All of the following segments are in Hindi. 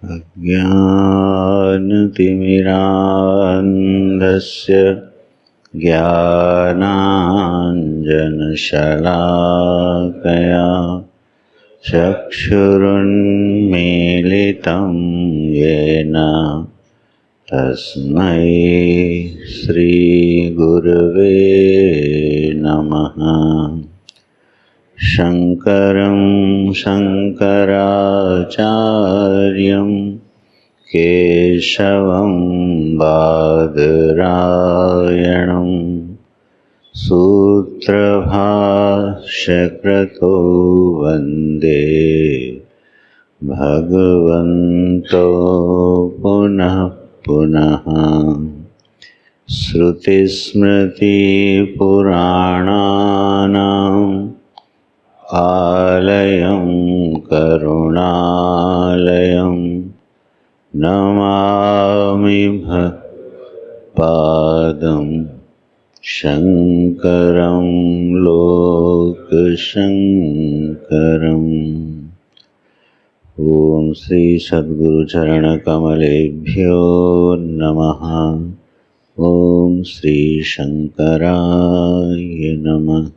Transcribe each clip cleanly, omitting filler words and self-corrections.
अज्ञानतिमिरान्धस्य ज्ञानाञ्जनशलाकया चक्षुरुन्मीलितं येन तस्मै श्रीगुरवे नमः। शङ्करं शङ्कराचार्यं केशवं बादरायणं सूत्रभाष्यकृतो वन्दे भगवन्तो पुनः पुनः। श्रुतिस्मृतिपुराणानाम् आलयं करुणालयं नमामि भगवत्पादं शङ्करं लोकशङ्करम्। ॐ श्री सद्गुरुचरणकमलेभ्यो नमः। ॐ श्री शङ्कराय नमः।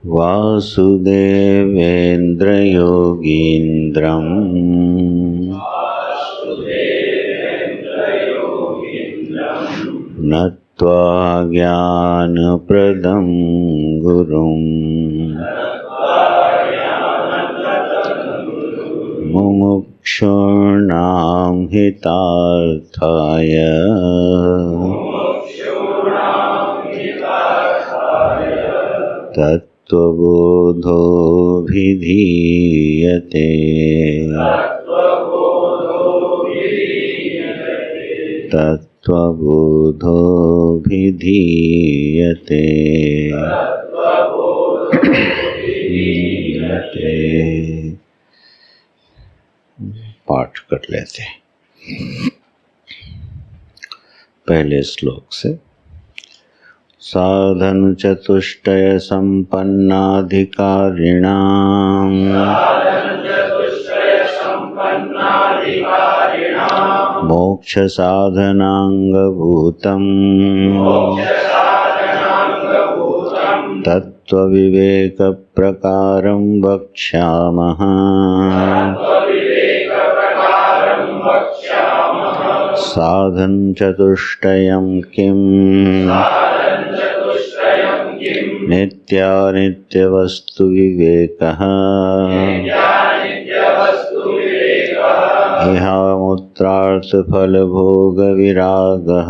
वासुदेवेन्द्रयोगीन्द्रं नत्वा ज्ञानप्रदं गुरुं मुमुक्षूणां हितार्थाय तत्त्वबोधोऽभिधीयते। तत्त्वबोधोऽभिधीयते। पाठ कर लेते हैं पहले श्लोक से। साधन चतुष्टय संपन्नाधिकारिणां मोक्ष साधनांगभूतं तत्त्वविवेक प्रकारं वक्ष्यामः। साधन चतुष्टयं किम्? नित्यानित्यवस्तु विवेकः इहामुत्रार्थफलभोगविरागः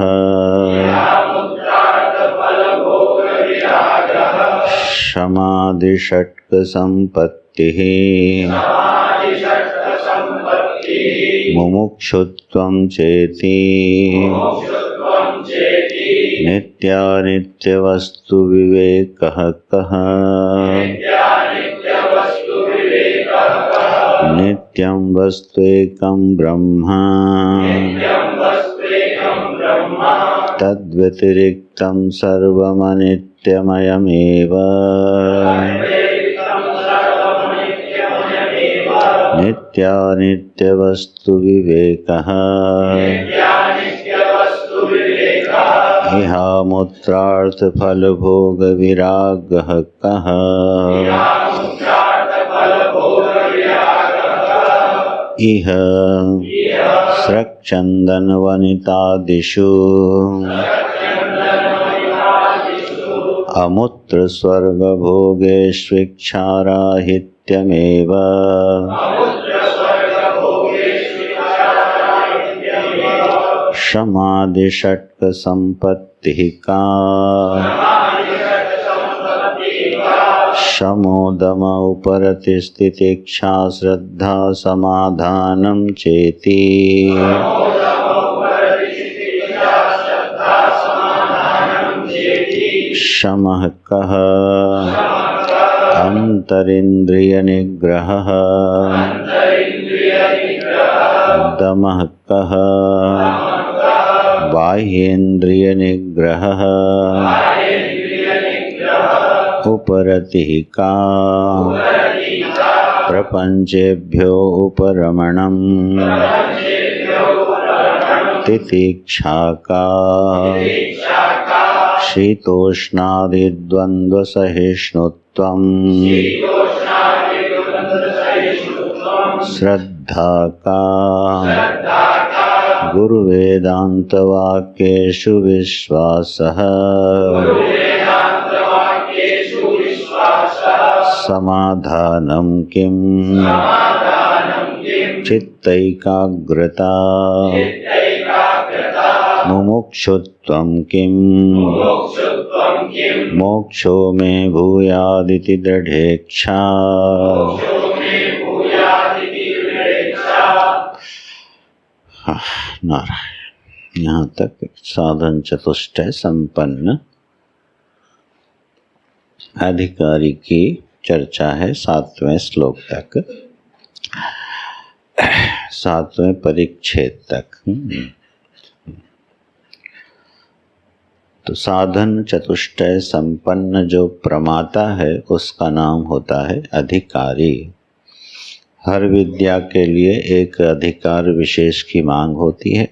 समाधिषट्कसम्पत्तिः मुमुक्षुत्वं चेति। नित्यानित्यवस्तु विवेकः कः? नित्यं वस्त्वेकं ब्रह्म तद्व्यतिरिक्तं सर्वमनित्यमयमेव। नित्यानित्यवस्तु विवेकः इहामुत्रार्थफलभोगविरागः कः? इह स्रक्चन्दनवनितादिषु अमुत्रस्वर्गभोगेष्विच्छाराहित्यमेव। समाधिषट्कसम्पत्तिः का? शमोदम उपरतिस्थितिक्षा श्रद्धा समाधानं चेति। शमः कः? अंतरिन्द्रियनिग्रहः। दमः कः? बाह्येन्द्रियनिग्रहः। उपरतिः का प्रपंचेभ्यो उपरमणम् तितिक्षा का शीतोष्णादिद्वन्द्वसहिष्णुत्वम् श्रद्धा का गुरुवेदान्तवाक्येषु विश्वासः समाधानं किम् चित्तैकाग्रता मुमुक्षुत्वं किम् मोक्षो मे भूयादिति दृढेच्छा नारायण। यहाँ तक साधन चतुष्टय संपन्न अधिकारी की चर्चा है 7वें श्लोक तक, 7वें परिच्छेद तक। तो साधन चतुष्टय संपन्न जो प्रमाता है उसका नाम होता है अधिकारी। हर विद्या के लिए एक अधिकार विशेष की मांग होती है।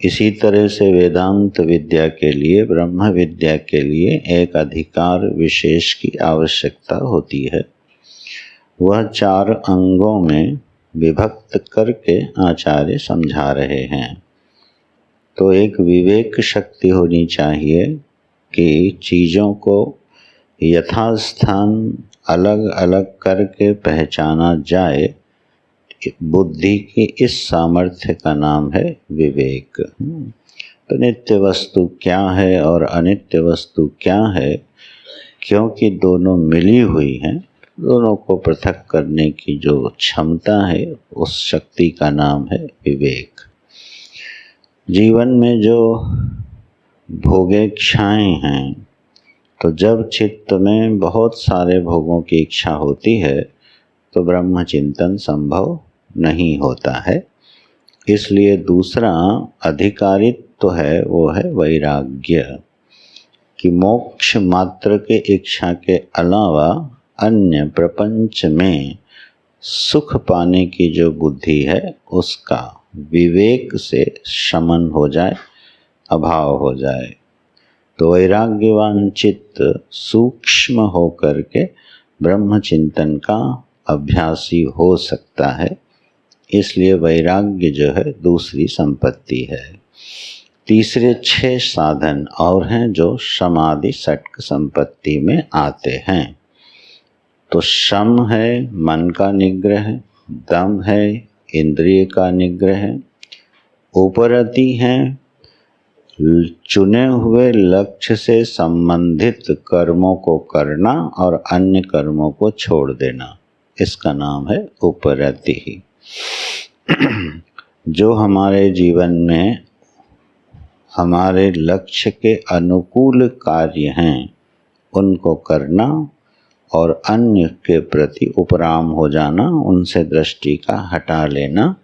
इसी तरह से वेदांत विद्या के लिए, ब्रह्म विद्या के लिए एक अधिकार विशेष की आवश्यकता होती है। वह 4 अंगों में विभक्त करके आचार्य समझा रहे हैं। तो एक विवेक शक्ति होनी चाहिए कि चीज़ों को यथास्थान अलग अलग करके पहचाना जाए। बुद्धि की इस सामर्थ्य का नाम है विवेक। तो नित्य वस्तु क्या है और अनित्य वस्तु क्या है, क्योंकि दोनों मिली हुई हैं, दोनों को पृथक करने की जो क्षमता है उस शक्ति का नाम है विवेक। जीवन में जो भोगेच्छाएं हैं, तो जब चित्त में बहुत सारे भोगों की इच्छा होती है तो ब्रह्म चिंतन संभव नहीं होता है। इसलिए दूसरा अधिकारित्व है वो है वैराग्य, कि मोक्ष मात्र के इच्छा के अलावा अन्य प्रपंच में सुख पाने की जो बुद्धि है उसका विवेक से शमन हो जाए, अभाव हो जाए। तो वैराग्यवान चित्त सूक्ष्म होकर के ब्रह्म चिंतन का अभ्यासी हो सकता है। इसलिए वैराग्य जो है दूसरी संपत्ति है। तीसरे 6 साधन और हैं जो समाधि षट्क संपत्ति में आते हैं। तो शम है मन का निग्रह, दम है इंद्रिय का निग्रह, उपरति है चुने हुए लक्ष्य से संबंधित कर्मों को करना और अन्य कर्मों को छोड़ देना, इसका नाम है उपरति। जो हमारे जीवन में हमारे लक्ष्य के अनुकूल कार्य हैं उनको करना और अन्य के प्रति उपराम हो जाना, उनसे दृष्टि का हटा लेना,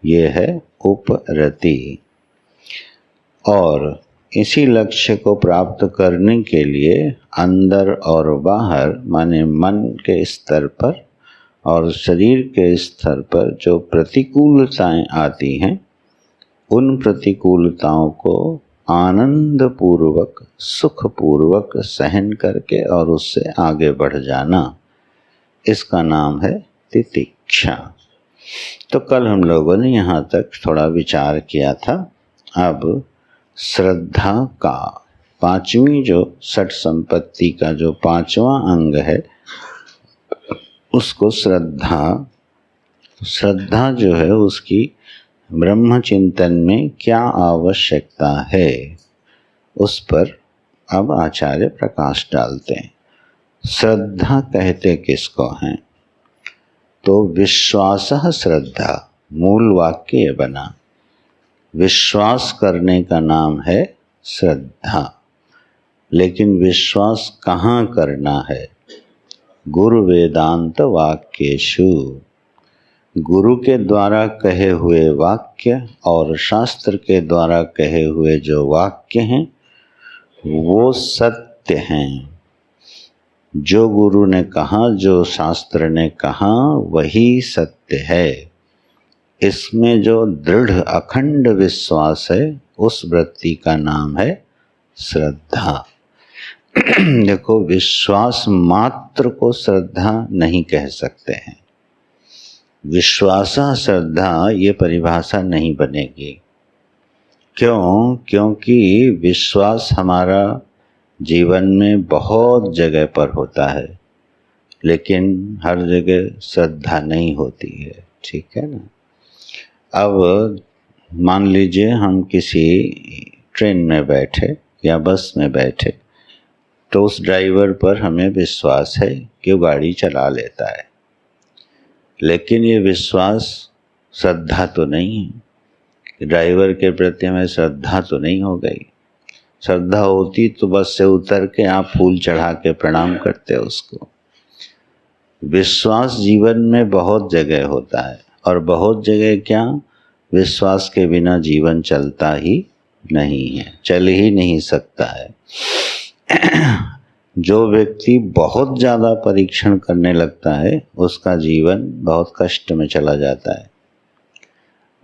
ये है उपरति। और इसी लक्ष्य को प्राप्त करने के लिए अंदर और बाहर माने मन के स्तर पर और शरीर के स्तर पर जो प्रतिकूलताएं आती हैं, उन प्रतिकूलताओं को आनंद पूर्वक सुख पूर्वक सहन करके और उससे आगे बढ़ जाना, इसका नाम है तितिक्षा। तो कल हम लोगों ने यहाँ तक थोड़ा विचार किया था। अब श्रद्धा का 5वीं जो षट संपत्ति का जो 5वां अंग है उसको श्रद्धा जो है उसकी ब्रह्म चिंतन में क्या आवश्यकता है उस पर अब आचार्य प्रकाश डालते हैं। श्रद्धा कहते किसको हैं? तो विश्वासः श्रद्धा मूल वाक्य बना। विश्वास करने का नाम है श्रद्धा। लेकिन विश्वास कहाँ करना है? गुरु वेदांत वाक्येषु, गुरु के द्वारा कहे हुए वाक्य और शास्त्र के द्वारा कहे हुए जो वाक्य हैं वो सत्य हैं। जो गुरु ने कहा, जो शास्त्र ने कहा वही सत्य है। इसमें जो दृढ़ अखंड विश्वास है उस वृत्ति का नाम है श्रद्धा। देखो, विश्वास मात्र को श्रद्धा नहीं कह सकते हैं। विश्वासा श्रद्धा ये परिभाषा नहीं बनेगी। क्यों? क्योंकि विश्वास हमारा जीवन में बहुत जगह पर होता है, लेकिन हर जगह श्रद्धा नहीं होती है। ठीक है ना। अब मान लीजिए हम किसी ट्रेन में बैठे या बस में बैठे, तो उस ड्राइवर पर हमें विश्वास है कि वो गाड़ी चला लेता है, लेकिन ये विश्वास श्रद्धा तो नहीं है। ड्राइवर के प्रति हमें श्रद्धा तो नहीं हो गई। श्रद्धा होती तो बस से उतर के आप फूल चढ़ा के प्रणाम करते उसको। विश्वास जीवन में बहुत जगह होता है, और बहुत जगह क्या, विश्वास के बिना जीवन चलता ही नहीं है, चल ही नहीं सकता है। जो व्यक्ति बहुत ज़्यादा परीक्षण करने लगता है उसका जीवन बहुत कष्ट में चला जाता है।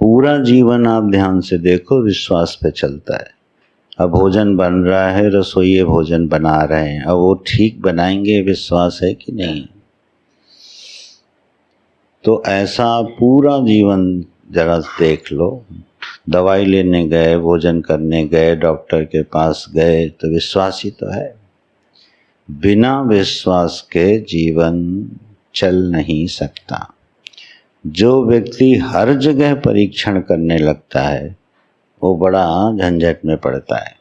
पूरा जीवन आप ध्यान से देखो विश्वास पे चलता है। अब भोजन बन रहा है, रसोइये भोजन बना रहे हैं, अब वो ठीक बनाएंगे, विश्वास है कि नहीं? तो ऐसा पूरा जीवन जरा देख लो। दवाई लेने गए, भोजन करने गए, डॉक्टर के पास गए, तो विश्वास ही तो है। बिना विश्वास के जीवन चल नहीं सकता। जो व्यक्ति हर जगह परीक्षण करने लगता है वो बड़ा झंझट में पड़ता है।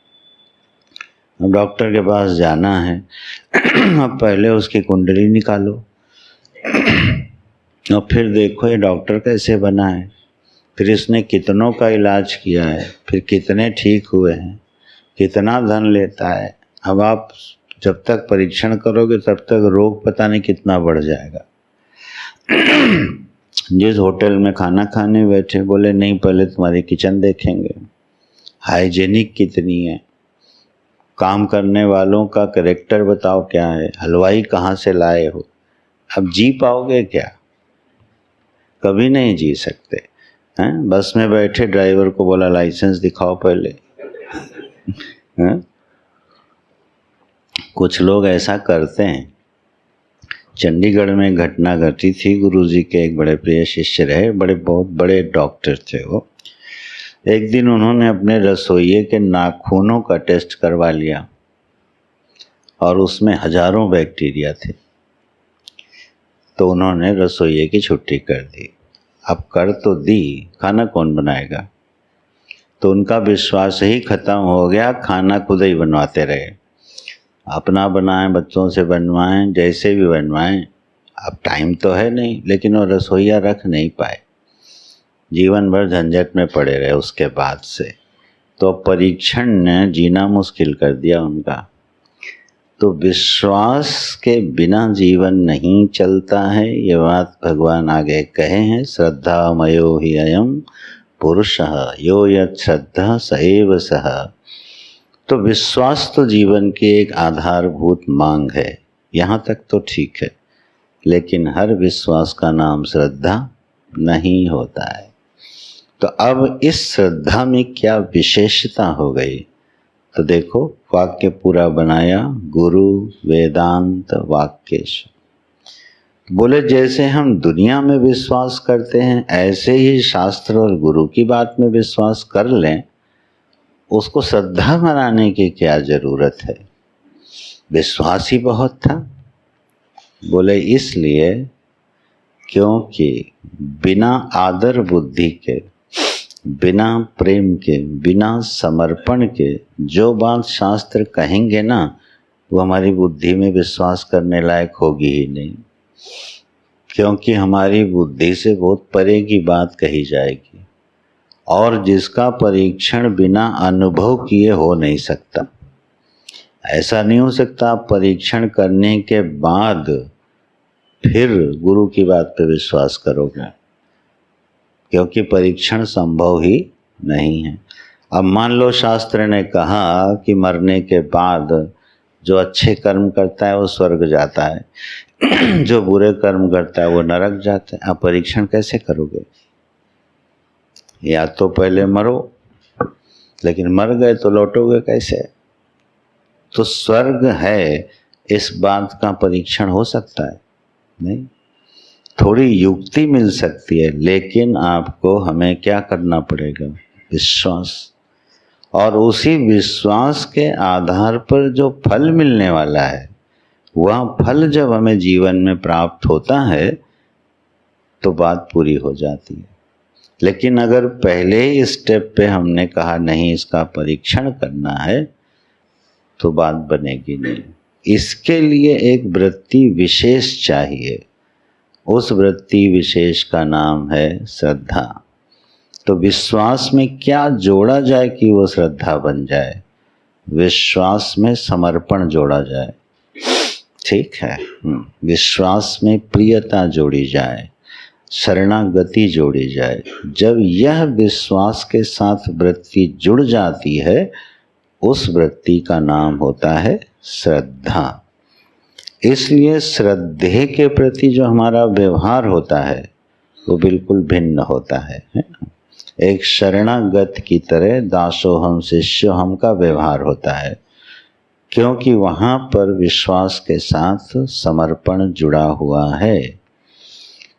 अब डॉक्टर के पास जाना है, अब पहले उसकी कुंडली निकालो और फिर देखो ये डॉक्टर कैसे बना है, फिर इसने कितनों का इलाज किया है, फिर कितने ठीक हुए हैं, कितना धन लेता है। अब आप जब तक परीक्षण करोगे तब तक रोग पता नहीं कितना बढ़ जाएगा। जिस होटल में खाना खाने बैठे, बोले नहीं पहले तुम्हारी किचन देखेंगे, हाइजेनिक कितनी है, काम करने वालों का कैरेक्टर बताओ क्या है, हलवाई कहाँ से लाए हो। अब जी पाओगे क्या? कभी नहीं जी सकते हैं। बस में बैठे, ड्राइवर को बोला लाइसेंस दिखाओ पहले। हैं? कुछ लोग ऐसा करते हैं। चंडीगढ़ में घटना घटी थी। गुरुजी के एक बड़े प्रिय शिष्य रहे, बहुत बड़े डॉक्टर थे वो। एक दिन उन्होंने अपने रसोइये के नाखूनों का टेस्ट करवा लिया और उसमें हजारों बैक्टीरिया थे। तो उन्होंने रसोइये की छुट्टी कर दी। अब कर तो दी, खाना कौन बनाएगा? तो उनका विश्वास ही खत्म हो गया। खाना खुद ही बनवाते रहे, अपना बनाएं, बच्चों से बनवाएं, जैसे भी बनवाएं। अब टाइम तो है नहीं, लेकिन वो रसोइया रख नहीं पाए, जीवन भर झंझट में पड़े रहे उसके बाद से। तो परीक्षण ने जीना मुश्किल कर दिया उनका। तो विश्वास के बिना जीवन नहीं चलता है, ये बात भगवान आगे कहे हैं। श्रद्धा मयो हि अयम पुरुषः यो यत् श्रद्धा स एव सः। तो विश्वास तो जीवन की एक आधारभूत मांग है, यहाँ तक तो ठीक है, लेकिन हर विश्वास का नाम श्रद्धा नहीं होता है। तो अब इस श्रद्धा में क्या विशेषता हो गई? तो देखो, वाक्य पूरा बनाया, गुरु वेदांत वाक्येश। बोले जैसे हम दुनिया में विश्वास करते हैं ऐसे ही शास्त्र और गुरु की बात में विश्वास कर लें, उसको श्रद्धा बनाने की क्या जरूरत है? विश्वास ही बहुत था। बोले इसलिए क्योंकि बिना आदर बुद्धि के, बिना प्रेम के, बिना समर्पण के जो बात शास्त्र कहेंगे ना, वो हमारी बुद्धि में विश्वास करने लायक होगी ही नहीं। क्योंकि हमारी बुद्धि से बहुत परे की बात कही जाएगी, और जिसका परीक्षण बिना अनुभव किए हो नहीं सकता। ऐसा नहीं हो सकता आप परीक्षण करने के बाद फिर गुरु की बात पे विश्वास करोगे, क्योंकि परीक्षण संभव ही नहीं है। अब मान लो शास्त्र ने कहा कि मरने के बाद जो अच्छे कर्म करता है वो स्वर्ग जाता है, जो बुरे कर्म करता है वो नरक जाता है। आप परीक्षण कैसे करोगे? या तो पहले मरो, लेकिन मर गए तो लौटोगे कैसे? तो स्वर्ग है इस बात का परीक्षण हो सकता है? नहीं। थोड़ी युक्ति मिल सकती है, लेकिन आपको हमें क्या करना पड़ेगा? विश्वास। और उसी विश्वास के आधार पर जो फल मिलने वाला है, वह फल जब हमें जीवन में प्राप्त होता है तो बात पूरी हो जाती है। लेकिन अगर पहले ही स्टेप पे हमने कहा नहीं इसका परीक्षण करना है, तो बात बनेगी नहीं। इसके लिए एक वृत्ति विशेष चाहिए। उस वृत्ति विशेष का नाम है श्रद्धा। तो विश्वास में क्या जोड़ा जाए कि वो श्रद्धा बन जाए? विश्वास में समर्पण जोड़ा जाए, ठीक है। विश्वास में प्रियता जोड़ी जाए, शरणागति जोड़ी जाए। जब यह विश्वास के साथ वृत्ति जुड़ जाती है, उस वृत्ति का नाम होता है श्रद्धा। इसलिए श्रद्धे के प्रति जो हमारा व्यवहार होता है वो बिल्कुल भिन्न होता है। एक शरणागत की तरह दासोहम शिष्योहम का व्यवहार होता है, क्योंकि वहाँ पर विश्वास के साथ समर्पण जुड़ा हुआ है।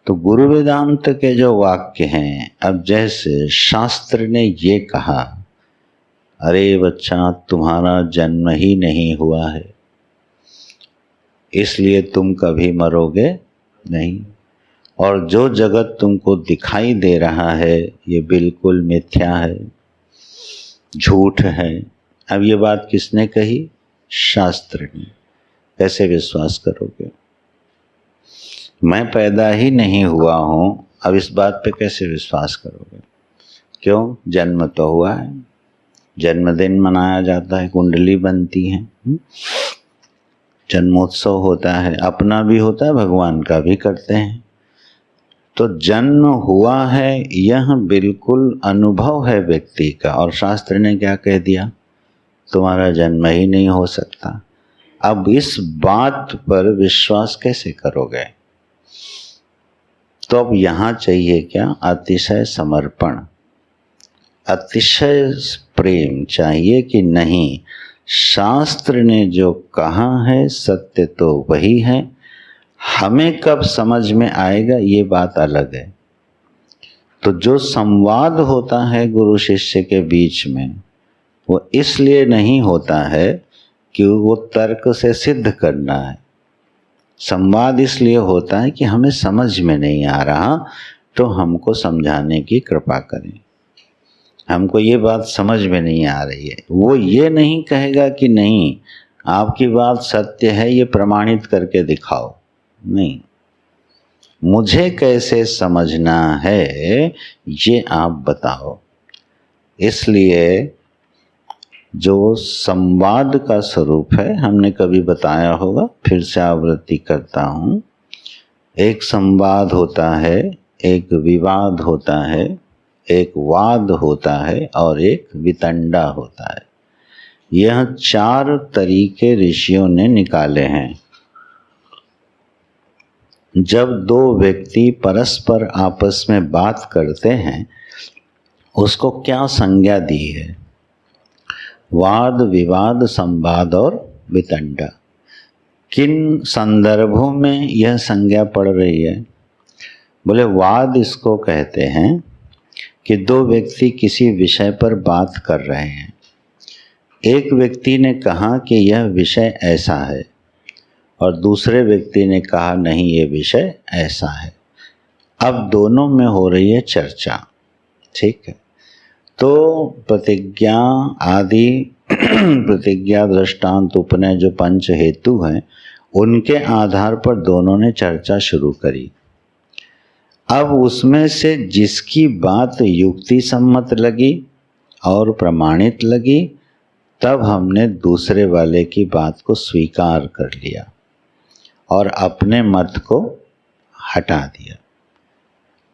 तो गुरु वेदांत के जो वाक्य हैं, अब जैसे शास्त्र ने ये कहा, अरे बच्चा तुम्हारा जन्म ही नहीं हुआ है, इसलिए तुम कभी मरोगे नहीं, और जो जगत तुमको दिखाई दे रहा है ये बिल्कुल मिथ्या है, झूठ है। अब ये बात किसने कही? शास्त्र ने। कैसे विश्वास करोगे? मैं पैदा ही नहीं हुआ हूँ, अब इस बात पे कैसे विश्वास करोगे? क्यों? जन्म तो हुआ है, जन्मदिन मनाया जाता है, कुंडली बनती है, जन्मोत्सव होता है, अपना भी होता है, भगवान का भी करते हैं। तो जन्म हुआ है, यह बिल्कुल अनुभव है व्यक्ति का। और शास्त्र ने क्या कह दिया? तुम्हारा जन्म ही नहीं हो सकता। अब इस बात पर विश्वास कैसे करोगे? तो अब यहाँ चाहिए क्या? अतिशय समर्पण, अतिशय प्रेम चाहिए कि नहीं, शास्त्र ने जो कहा है सत्य तो वही है, हमें कब समझ में आएगा ये बात अलग है। तो जो संवाद होता है गुरु शिष्य के बीच में, वो इसलिए नहीं होता है कि वो तर्क से सिद्ध करना है। संवाद इसलिए होता है कि हमें समझ में नहीं आ रहा, तो हमको समझाने की कृपा करें। हमको ये बात समझ में नहीं आ रही है, वो ये नहीं कहेगा कि नहीं आपकी बात सत्य है, ये प्रमाणित करके दिखाओ। नहीं, मुझे कैसे समझना है ये आप बताओ। इसलिए जो संवाद का स्वरूप है, हमने कभी बताया होगा, फिर से आवृत्ति करता हूँ। एक संवाद होता है, एक विवाद होता है, एक वाद होता है और एक वितंडा होता है। यह 4 तरीके ऋषियों ने निकाले हैं। जब 2 व्यक्ति परस्पर आपस में बात करते हैं, उसको क्या संज्ञा दी है? वाद, विवाद, संवाद और वितंडा। किन संदर्भों में यह संज्ञा पड़ रही है? बोले वाद इसको कहते हैं कि 2 व्यक्ति किसी विषय पर बात कर रहे हैं। एक व्यक्ति ने कहा कि यह विषय ऐसा है, और दूसरे व्यक्ति ने कहा नहीं ये विषय ऐसा है। अब दोनों में हो रही है चर्चा, ठीक है। तो प्रतिज्ञा आदि प्रतिज्ञा, दृष्टांत, उपनय जो 5 हेतु हैं, उनके आधार पर दोनों ने चर्चा शुरू करी। अब उसमें से जिसकी बात युक्ति सम्मत लगी और प्रमाणित लगी, तब हमने दूसरे वाले की बात को स्वीकार कर लिया और अपने मत को हटा दिया।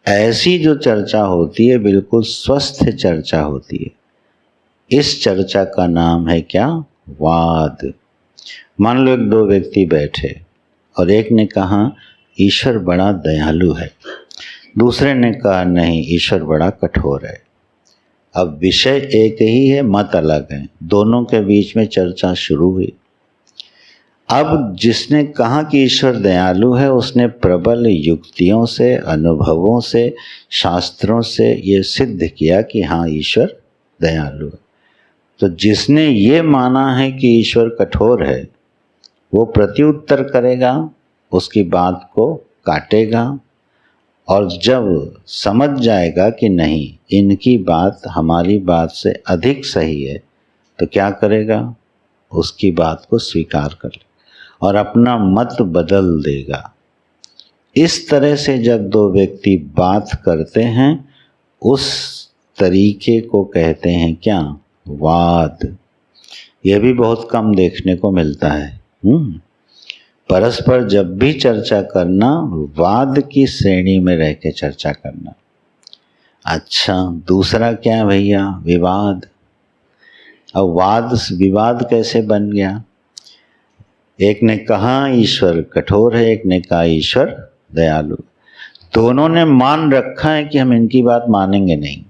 ऐसी जो चर्चा होती है बिल्कुल स्वस्थ चर्चा होती है। इस चर्चा का नाम है क्या? वाद। मान लो एक दो व्यक्ति बैठे और एक ने कहा ईश्वर बड़ा दयालु है, दूसरे ने कहा नहीं ईश्वर बड़ा कठोर है। अब विषय एक ही है, मत अलग है, दोनों के बीच में चर्चा शुरू हुई। अब जिसने कहा कि ईश्वर दयालु है उसने प्रबल युक्तियों से, अनुभवों से, शास्त्रों से ये सिद्ध किया कि हाँ ईश्वर दयालु है। तो जिसने ये माना है कि ईश्वर कठोर है वो प्रत्युत्तर करेगा, उसकी बात को काटेगा, और जब समझ जाएगा कि नहीं इनकी बात हमारी बात से अधिक सही है तो क्या करेगा, उसकी बात को स्वीकार कर ले और अपना मत बदल देगा। इस तरह से जब दो व्यक्ति बात करते हैं उस तरीके को कहते हैं क्या, वाद। यह भी बहुत कम देखने को मिलता है। परस्पर जब भी चर्चा करना वाद की श्रेणी में रह के चर्चा करना। अच्छा, दूसरा क्या है भैया, विवाद। अब वाद विवाद कैसे बन गया, एक ने कहा ईश्वर कठोर है, एक ने कहा ईश्वर दयालु। दोनों ने मान रखा है कि हम इनकी बात मानेंगे नहीं,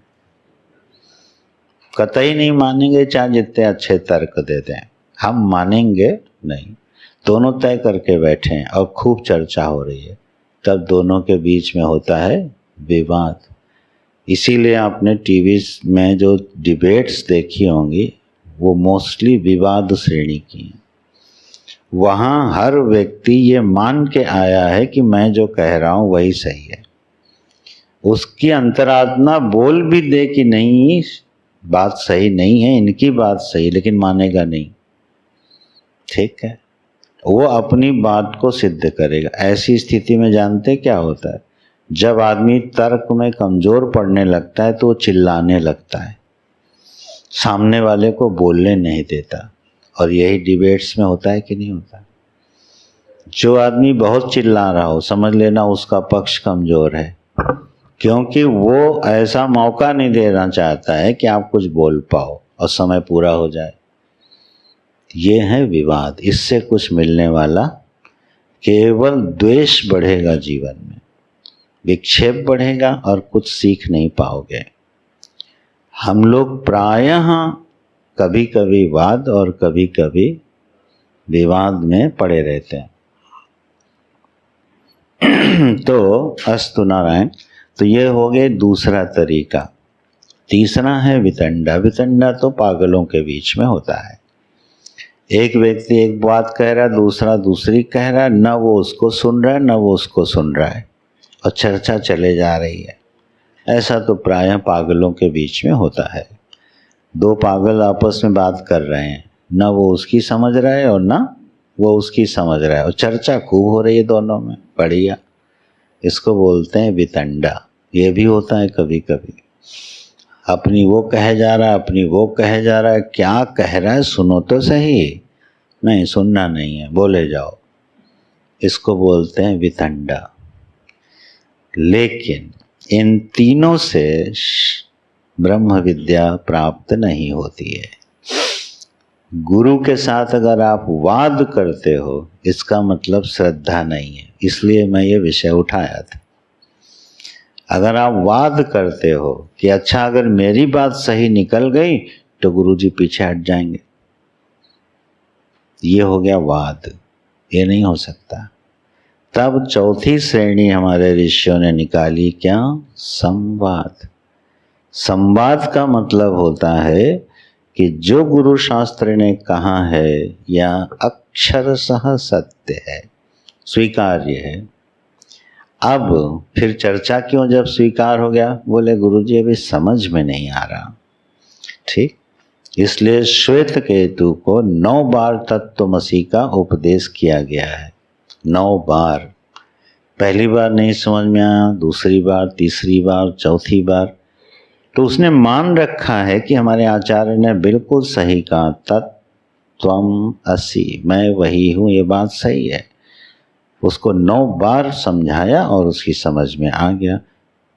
कतई नहीं मानेंगे, चाहे जितने अच्छे तर्क दे दें हम मानेंगे नहीं। दोनों तय करके बैठे हैं और खूब चर्चा हो रही है, तब दोनों के बीच में होता है विवाद। इसीलिए आपने टीवी में जो डिबेट्स देखी होंगी वो मोस्टली विवाद श्रेणी की हैं। वहाँ हर व्यक्ति ये मान के आया है कि मैं जो कह रहा हूँ वही सही है। उसकी अंतरात्मा बोल भी दे कि नहीं बात सही नहीं है, इनकी बात सही, लेकिन मानेगा नहीं। ठीक है, वो अपनी बात को सिद्ध करेगा। ऐसी स्थिति में जानते क्या होता है, जब आदमी तर्क में कमजोर पड़ने लगता है तो वो चिल्लाने लगता है, सामने वाले को बोलने नहीं देता। और यही डिबेट्स में होता है कि नहीं होता। जो आदमी बहुत चिल्ला रहा हो समझ लेना उसका पक्ष कमजोर है, क्योंकि वो ऐसा मौका नहीं देना चाहता है कि आप कुछ बोल पाओ और समय पूरा हो जाए। ये है विवाद। इससे कुछ मिलने वाला, केवल द्वेष बढ़ेगा जीवन में, विक्षेप बढ़ेगा और कुछ सीख नहीं पाओगे। हम लोग प्रायः कभी कभी वाद और कभी कभी विवाद में पड़े रहते हैं। तो अस्तु नारायण। तो ये हो गए दूसरा तरीका। तीसरा है वितंडा। वितंडा तो पागलों के बीच में होता है। एक व्यक्ति एक बात कह रहा है, दूसरा दूसरी कह रहा है, न वो उसको सुन रहा है न वो उसको सुन रहा है और चर्चा चले जा रही है। ऐसा तो प्रायः पागलों के बीच में होता है। दो पागल आपस में बात कर रहे हैं, न वो उसकी समझ रहा है और न वो उसकी समझ रहा है, और चर्चा खूब हो रही है दोनों में, बढ़िया। इसको बोलते हैं वितंडा। ये भी होता है कभी कभी, अपनी वो कहे जा रहा है, अपनी वो कहे जा रहा है, क्या कह रहा है सुनो तो सही, नहीं सुनना नहीं है, बोले जाओ। इसको बोलते हैं वितंडा। लेकिन इन तीनों से ब्रह्म विद्या प्राप्त नहीं होती है। गुरु के साथ अगर आप वाद करते हो इसका मतलब श्रद्धा नहीं है, इसलिए मैं ये विषय उठाया था। अगर आप वाद करते हो कि अच्छा अगर मेरी बात सही निकल गई तो गुरुजी पीछे हट जाएंगे, ये हो गया वाद, ये नहीं हो सकता। तब चौथी श्रेणी हमारे ऋषियों ने निकाली, क्या, संवाद। संवाद का मतलब होता है कि जो गुरु शास्त्र ने कहा है या अक्षरशः सत्य है, स्वीकार्य है। अब फिर चर्चा क्यों जब स्वीकार हो गया, बोले गुरुजी अभी समझ में नहीं आ रहा। ठीक, इसलिए श्वेत केतु को 9 बार तत्वमसी का उपदेश किया गया है। 9 बार। पहली बार नहीं समझ में आया, दूसरी बार, तीसरी बार, चौथी बार, तो उसने मान रखा है कि हमारे आचार्य ने बिल्कुल सही कहा, तत्त्वम असि, मैं वही हूँ, ये बात सही है। उसको 9 बार समझाया और उसकी समझ में आ गया।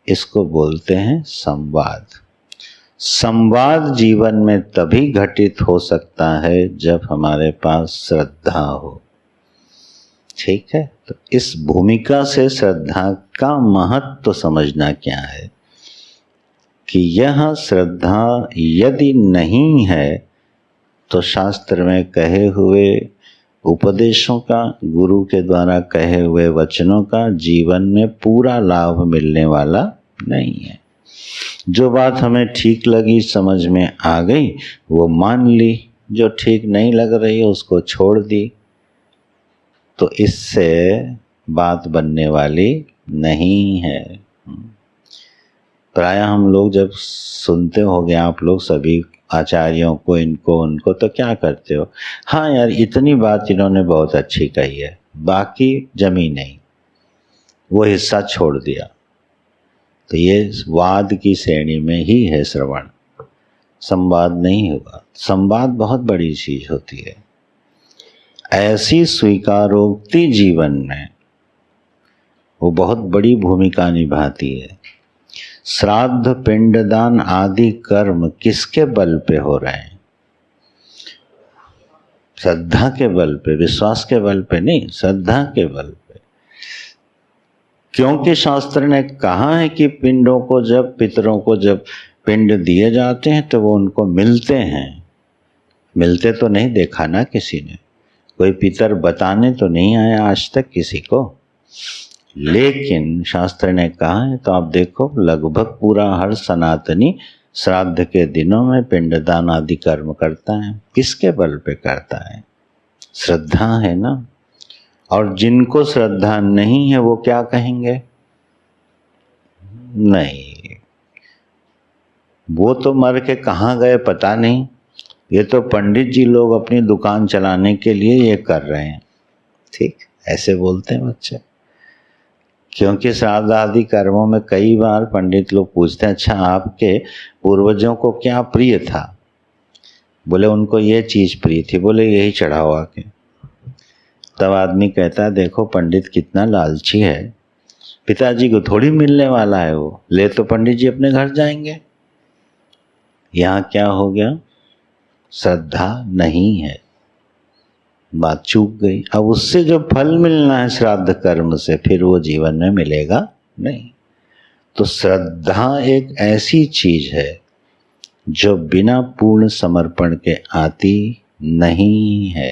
इसको बोलते हैं संवाद। संवाद जीवन में तभी घटित हो सकता है जब हमारे पास श्रद्धा हो। ठीक है, तो इस भूमिका से श्रद्धा का महत्व तो समझना क्या है कि यह श्रद्धा यदि नहीं है तो शास्त्र में कहे हुए उपदेशों का, गुरु के द्वारा कहे हुए वचनों का जीवन में पूरा लाभ मिलने वाला नहीं है। जो बात हमें ठीक लगी, समझ में आ गई, वो मान ली, जो ठीक नहीं लग रही है उसको छोड़ दी, तो इससे बात बनने वाली नहीं है। प्रायः हम लोग जब सुनते होंगे, आप लोग सभी आचार्यों को, इनको उनको, तो क्या करते हो, हाँ यार इतनी बात इन्होंने बहुत अच्छी कही है, बाकी जमी नहीं, वो हिस्सा छोड़ दिया। तो ये वाद की श्रेणी में ही है श्रवण, संवाद नहीं हुआ। संवाद बहुत बड़ी चीज होती है। ऐसी स्वीकारोक्ति जीवन में वो बहुत बड़ी भूमिका निभाती है। श्राद्ध, पिंडदान आदि कर्म किसके बल पे हो रहे हैं? श्रद्धा के बल पे, विश्वास के बल पे नहीं, श्रद्धा के बल पे। क्योंकि शास्त्र ने कहा है कि पिंडों को जब, पितरों को जब पिंड दिए जाते हैं तो वो उनको मिलते हैं। मिलते तो नहीं देखा ना किसी ने, कोई पितर बताने तो नहीं आया आज तक किसी को, लेकिन शास्त्र ने कहा है। तो आप देखो, लगभग पूरा हर सनातनी श्राद्ध के दिनों में पिंडदान आदि कर्म करता है। किसके बल पे करता है? श्रद्धा है ना। और जिनको श्रद्धा नहीं है वो क्या कहेंगे? नहीं, वो तो मर के कहाँ गए पता नहीं, ये तो पंडित जी लोग अपनी दुकान चलाने के लिए ये कर रहे हैं। ठीक, ऐसे बोलते हैं बच्चे। क्योंकि श्राद्ध आदि कर्मों में कई बार पंडित लोग पूछते हैं, अच्छा आपके पूर्वजों को क्या प्रिय था? बोले उनको ये चीज प्रिय थी, बोले यही चढ़ाओ आके। तब आदमी कहता है देखो पंडित कितना लालची है, पिताजी को थोड़ी मिलने वाला है वो, ले तो पंडित जी अपने घर जाएंगे। यहाँ क्या हो गया? श्रद्धा नहीं है, बात चूक गई। अब उससे जो फल मिलना है श्राद्ध कर्म से, फिर वो जीवन में मिलेगा नहीं। तो श्रद्धा एक ऐसी चीज है जो बिना पूर्ण समर्पण के आती नहीं है।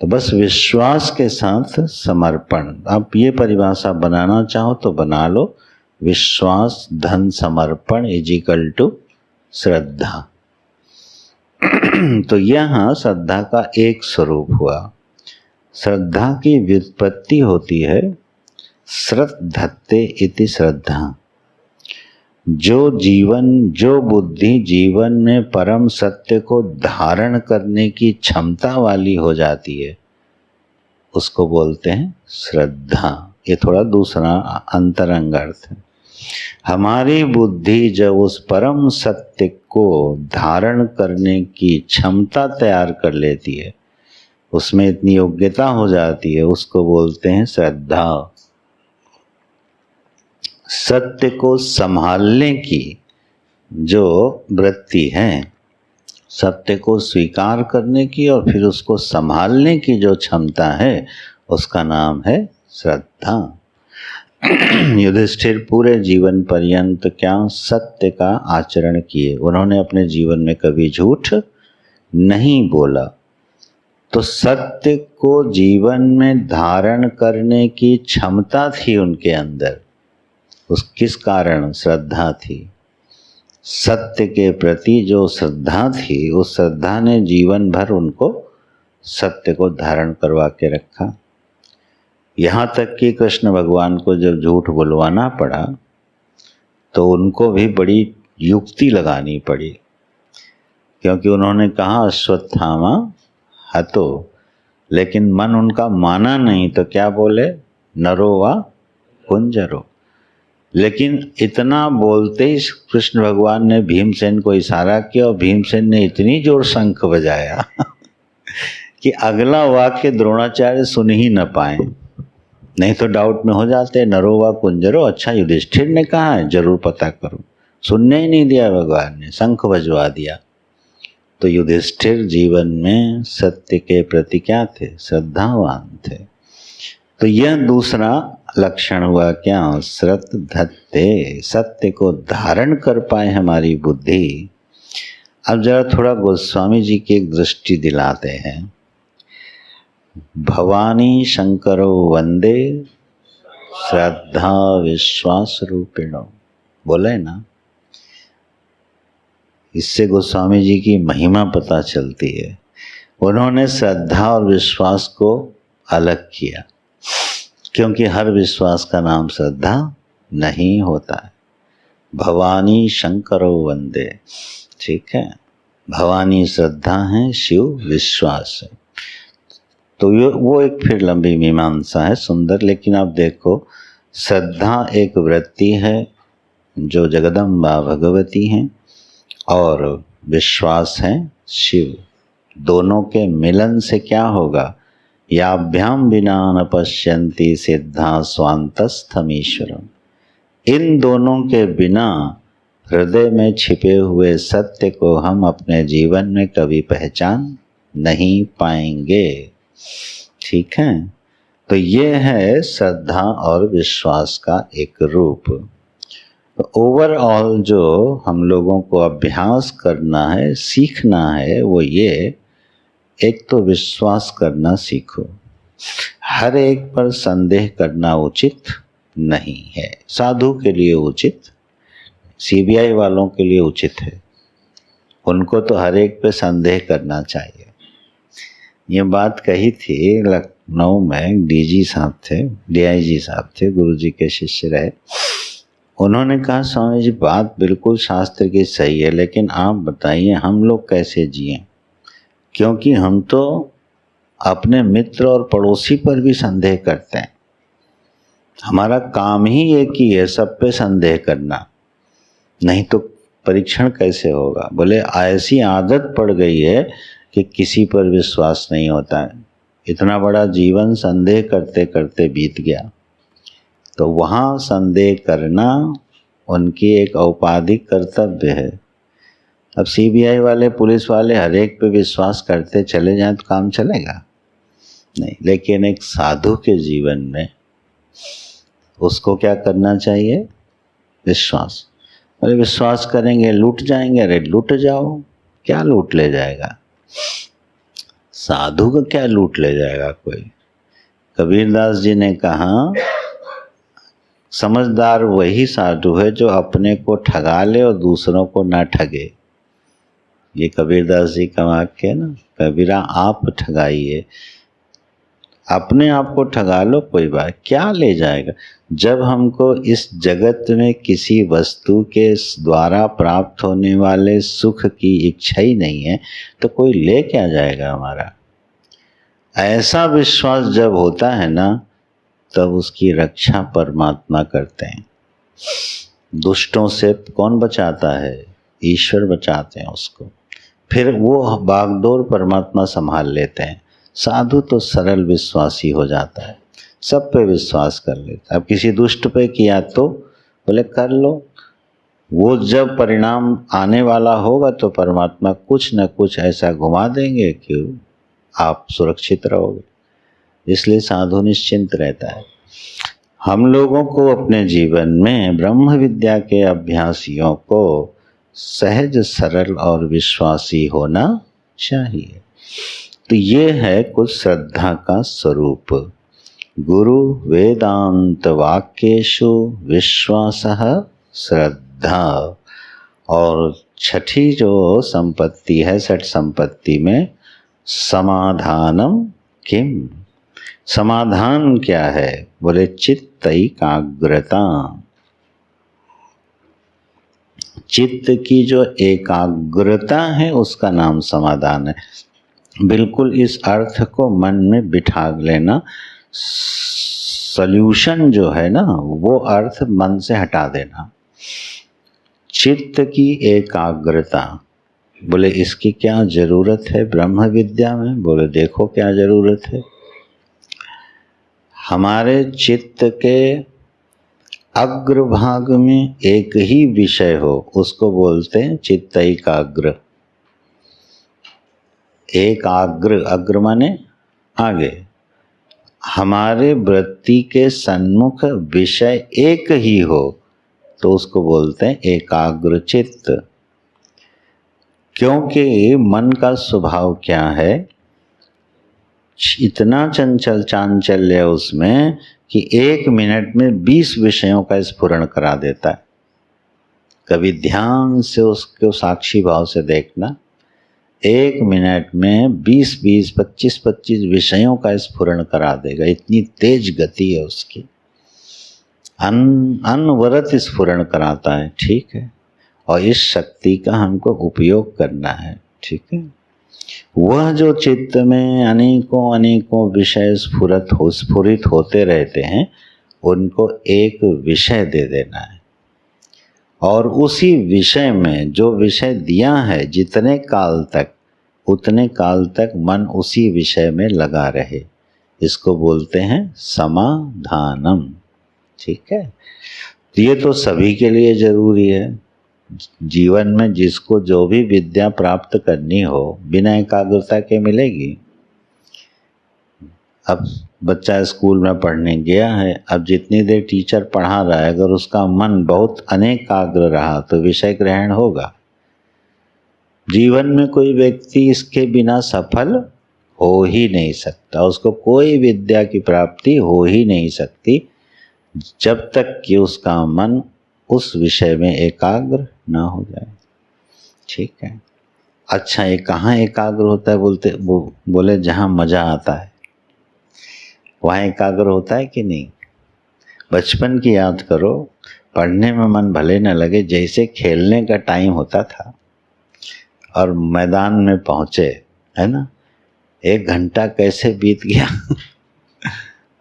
तो बस विश्वास के साथ समर्पण, आप ये परिभाषा बनाना चाहो तो बना लो, विश्वास धन समर्पण इज इक्वल टू श्रद्धा। तो यहाँ श्रद्धा का एक स्वरूप हुआ। श्रद्धा की व्युत्पत्ति होती है श्रद्धत्ते इति श्रद्धा। जो जीवन, जो बुद्धि जीवन में परम सत्य को धारण करने की क्षमता वाली हो जाती है, उसको बोलते हैं श्रद्धा। ये थोड़ा दूसरा अंतरंग अर्थ है। हमारी बुद्धि जब उस परम सत्य को धारण करने की क्षमता तैयार कर लेती है, उसमें इतनी योग्यता हो जाती है, उसको बोलते हैं श्रद्धा। सत्य को संभालने की जो वृत्ति है, सत्य को स्वीकार करने की और फिर उसको संभालने की जो क्षमता है, उसका नाम है श्रद्धा। युधिष्ठिर पूरे जीवन पर्यंत क्या सत्य का आचरण किए, उन्होंने अपने जीवन में कभी झूठ नहीं बोला। तो सत्य को जीवन में धारण करने की क्षमता थी उनके अंदर। उस किस कारण? श्रद्धा थी। सत्य के प्रति जो श्रद्धा थी, उस श्रद्धा ने जीवन भर उनको सत्य को धारण करवा के रखा। यहाँ तक कि कृष्ण भगवान को जब झूठ बुलवाना पड़ा तो उनको भी बड़ी युक्ति लगानी पड़ी, क्योंकि उन्होंने कहा अश्वत्थामा हतो, लेकिन मन उनका माना नहीं। तो क्या बोले? नरो वा कुंजरो। लेकिन इतना बोलते ही कृष्ण भगवान ने भीमसेन को इशारा किया और भीमसेन ने इतनी जोर शंख बजाया कि अगला वाक्य द्रोणाचार्य सुन ही न पाए, नहीं तो डाउट में हो जाते, नरो वा कुंजरो, अच्छा युधिष्ठिर ने कहा है, जरूर पता करो। सुनने ही नहीं दिया भगवान ने, शंख बजवा दिया। तो युधिष्ठिर जीवन में सत्य के प्रति क्या थे? श्रद्धावान थे। तो यह दूसरा लक्षण हुआ क्या? श्रद्धत्ते, सत्य को धारण कर पाए हमारी बुद्धि। अब जरा थोड़ा गोस्वामी जी की एक दृष्टि दिलाते हैं। भवानी शंकरो वंदे श्रद्धा विश्वास रूपिणो, बोले ना। इससे गोस्वामी जी की महिमा पता चलती है। उन्होंने श्रद्धा और विश्वास को अलग किया, क्योंकि हर विश्वास का नाम श्रद्धा नहीं होता है। भवानी शंकरो वंदे, ठीक है, भवानी श्रद्धा है, शिव विश्वास है। तो वो एक फिर लंबी मीमांसा है, सुंदर। लेकिन आप देखो, श्रद्धा एक वृत्ति है जो जगदम्बा भगवती हैं, और विश्वास है शिव। दोनों के मिलन से क्या होगा? याभ्याम विना न पश्यन्ति सिद्धा स्वान्तस्थमीश्वरम। इन दोनों के बिना हृदय में छिपे हुए सत्य को हम अपने जीवन में कभी पहचान नहीं पाएंगे। ठीक है, तो ये है श्रद्धा और विश्वास का एक रूप। तो ओवरऑल जो हम लोगों को अभ्यास करना है, सीखना है, वो ये, एक तो विश्वास करना सीखो। हर एक पर संदेह करना उचित नहीं है। साधु के लिए उचित, सीबीआई वालों के लिए उचित है। उनको तो हर एक पे संदेह करना चाहिए। ये बात कही थी लखनऊ में, डीजी साहब थे, डीआईजी साहब थे, गुरुजी के शिष्य रहे। उन्होंने कहा, स्वामी जी बात बिल्कुल शास्त्र की सही है, लेकिन आप बताइए हम लोग कैसे जिएं? क्योंकि हम तो अपने मित्र और पड़ोसी पर भी संदेह करते हैं। हमारा काम ही एक ही है, सब पे संदेह करना, नहीं तो परीक्षण कैसे होगा? बोले ऐसी आदत पड़ गई है कि किसी पर विश्वास नहीं होता है। इतना बड़ा जीवन संदेह करते करते बीत गया। तो वहाँ संदेह करना उनकी एक औपाधिक कर्तव्य है। अब सीबीआई वाले, पुलिस वाले हर एक पे विश्वास करते चले जाएं तो काम चलेगा? नहीं। लेकिन एक साधु के जीवन में उसको क्या करना चाहिए? विश्वास। अरे विश्वास करेंगे लूट जाएंगे, अरे लूट जाओ, क्या लूट ले जाएगा? साधु को क्या लूट ले जाएगा कोई? कबीरदास जी ने कहा, समझदार वही साधु है जो अपने को ठगा ले और दूसरों को ना ठगे। ये कबीरदास जी का वाक्य है ना, कबीरा आप ठगाइए, अपने आप को ठगा लो, कोई बात, क्या ले जाएगा? जब हमको इस जगत में किसी वस्तु के द्वारा प्राप्त होने वाले सुख की इच्छा ही नहीं है, तो कोई ले क्या जाएगा हमारा? ऐसा विश्वास जब होता है ना, तब उसकी रक्षा परमात्मा करते हैं। दुष्टों से कौन बचाता है? ईश्वर बचाते हैं उसको। फिर वो बागडोर परमात्मा संभाल लेते हैं। साधु तो सरल विश्वासी हो जाता है, सब पे विश्वास कर लेता है। अब किसी दुष्ट पे किया तो बोले कर लो, वो जब परिणाम आने वाला होगा तो परमात्मा कुछ न कुछ ऐसा घुमा देंगे कि आप सुरक्षित रहोगे। इसलिए साधु निश्चिंत रहता है। हम लोगों को अपने जीवन में ब्रह्म विद्या के अभ्यासियों को सहज, सरल और विश्वासी होना चाहिए। तो ये है कुछ श्रद्धा का स्वरूप। गुरु वेदांत वाक्येषु विश्वासः श्रद्धा। और छठी जो संपत्ति है, षट संपत्ति में, समाधानम किम। समाधान क्या है? बोले चित्त एकाग्रता। चित्त की जो एकाग्रता है उसका नाम समाधान है। बिल्कुल इस अर्थ को मन में बिठा लेना। सॉल्यूशन जो है ना, वो अर्थ मन से हटा देना। चित्त की एकाग्रता, बोले इसकी क्या जरूरत है ब्रह्म विद्या में? बोले देखो क्या जरूरत है। हमारे चित्त के अग्रभाग में एक ही विषय हो उसको बोलते हैं चित्त एकाग्र। एकाग्र, अग्र माने आगे, हमारे वृत्ति के सन्मुख विषय एक ही हो तो उसको बोलते हैं एकाग्र चित्त। क्योंकि मन का स्वभाव क्या है, इतना चंचल चांचल्य उसमें कि 1 मिनट में 20 विषयों का स्फुरण करा देता है। कभी ध्यान से उसको साक्षी भाव से देखना, 1 मिनट में 20-20, 25-25 विषयों का स्फुरण करा देगा। इतनी तेज गति है उसकी, अनवरत स्फुरण कराता है। ठीक है, और इस शक्ति का हमको उपयोग करना है। ठीक है, वह जो चित्त में अनेकों अनेकों विषय स्फुरित होते रहते हैं, उनको एक विषय दे देना है और उसी विषय में जो विषय दिया है जितने काल तक, उतने काल तक मन उसी विषय में लगा रहे, इसको बोलते हैं समाधानम। ठीक है, ये तो सभी के लिए जरूरी है। जीवन में जिसको जो भी विद्या प्राप्त करनी हो बिना एकाग्रता के मिलेगी। अब बच्चा स्कूल में पढ़ने गया है, अब जितनी देर टीचर पढ़ा रहा है अगर उसका मन बहुत अनेकाग्र रहा तो विषय ग्रहण होगा। जीवन में कोई व्यक्ति इसके बिना सफल हो ही नहीं सकता, उसको कोई विद्या की प्राप्ति हो ही नहीं सकती जब तक कि उसका मन उस विषय में एकाग्र ना हो जाए। ठीक है, अच्छा ये कहाँ एकाग्र होता है? बोले जहाँ मजा आता है वहाँ एकाग्र होता है कि नहीं? बचपन की याद करो, पढ़ने में मन भले न लगे, जैसे खेलने का टाइम होता था और मैदान में पहुँचे, है ना, 1 घंटा कैसे बीत गया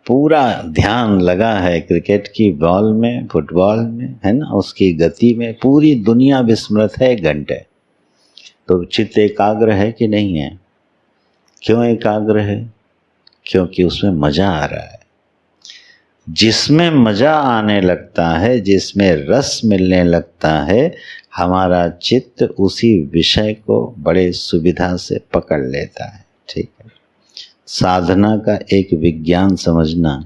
पूरा ध्यान लगा है क्रिकेट की बॉल में, फुटबॉल में, है ना, उसकी गति में, पूरी दुनिया विस्मृत है 1 घंटे। तो चित्त एकाग्र है कि नहीं है? क्यों एकाग्र है? क्योंकि उसमें मजा आ रहा है। जिसमें मजा आने लगता है, जिसमें रस मिलने लगता है, हमारा चित्त उसी विषय को बड़े सुविधा से पकड़ लेता है। ठीक है, साधना का एक विज्ञान समझना,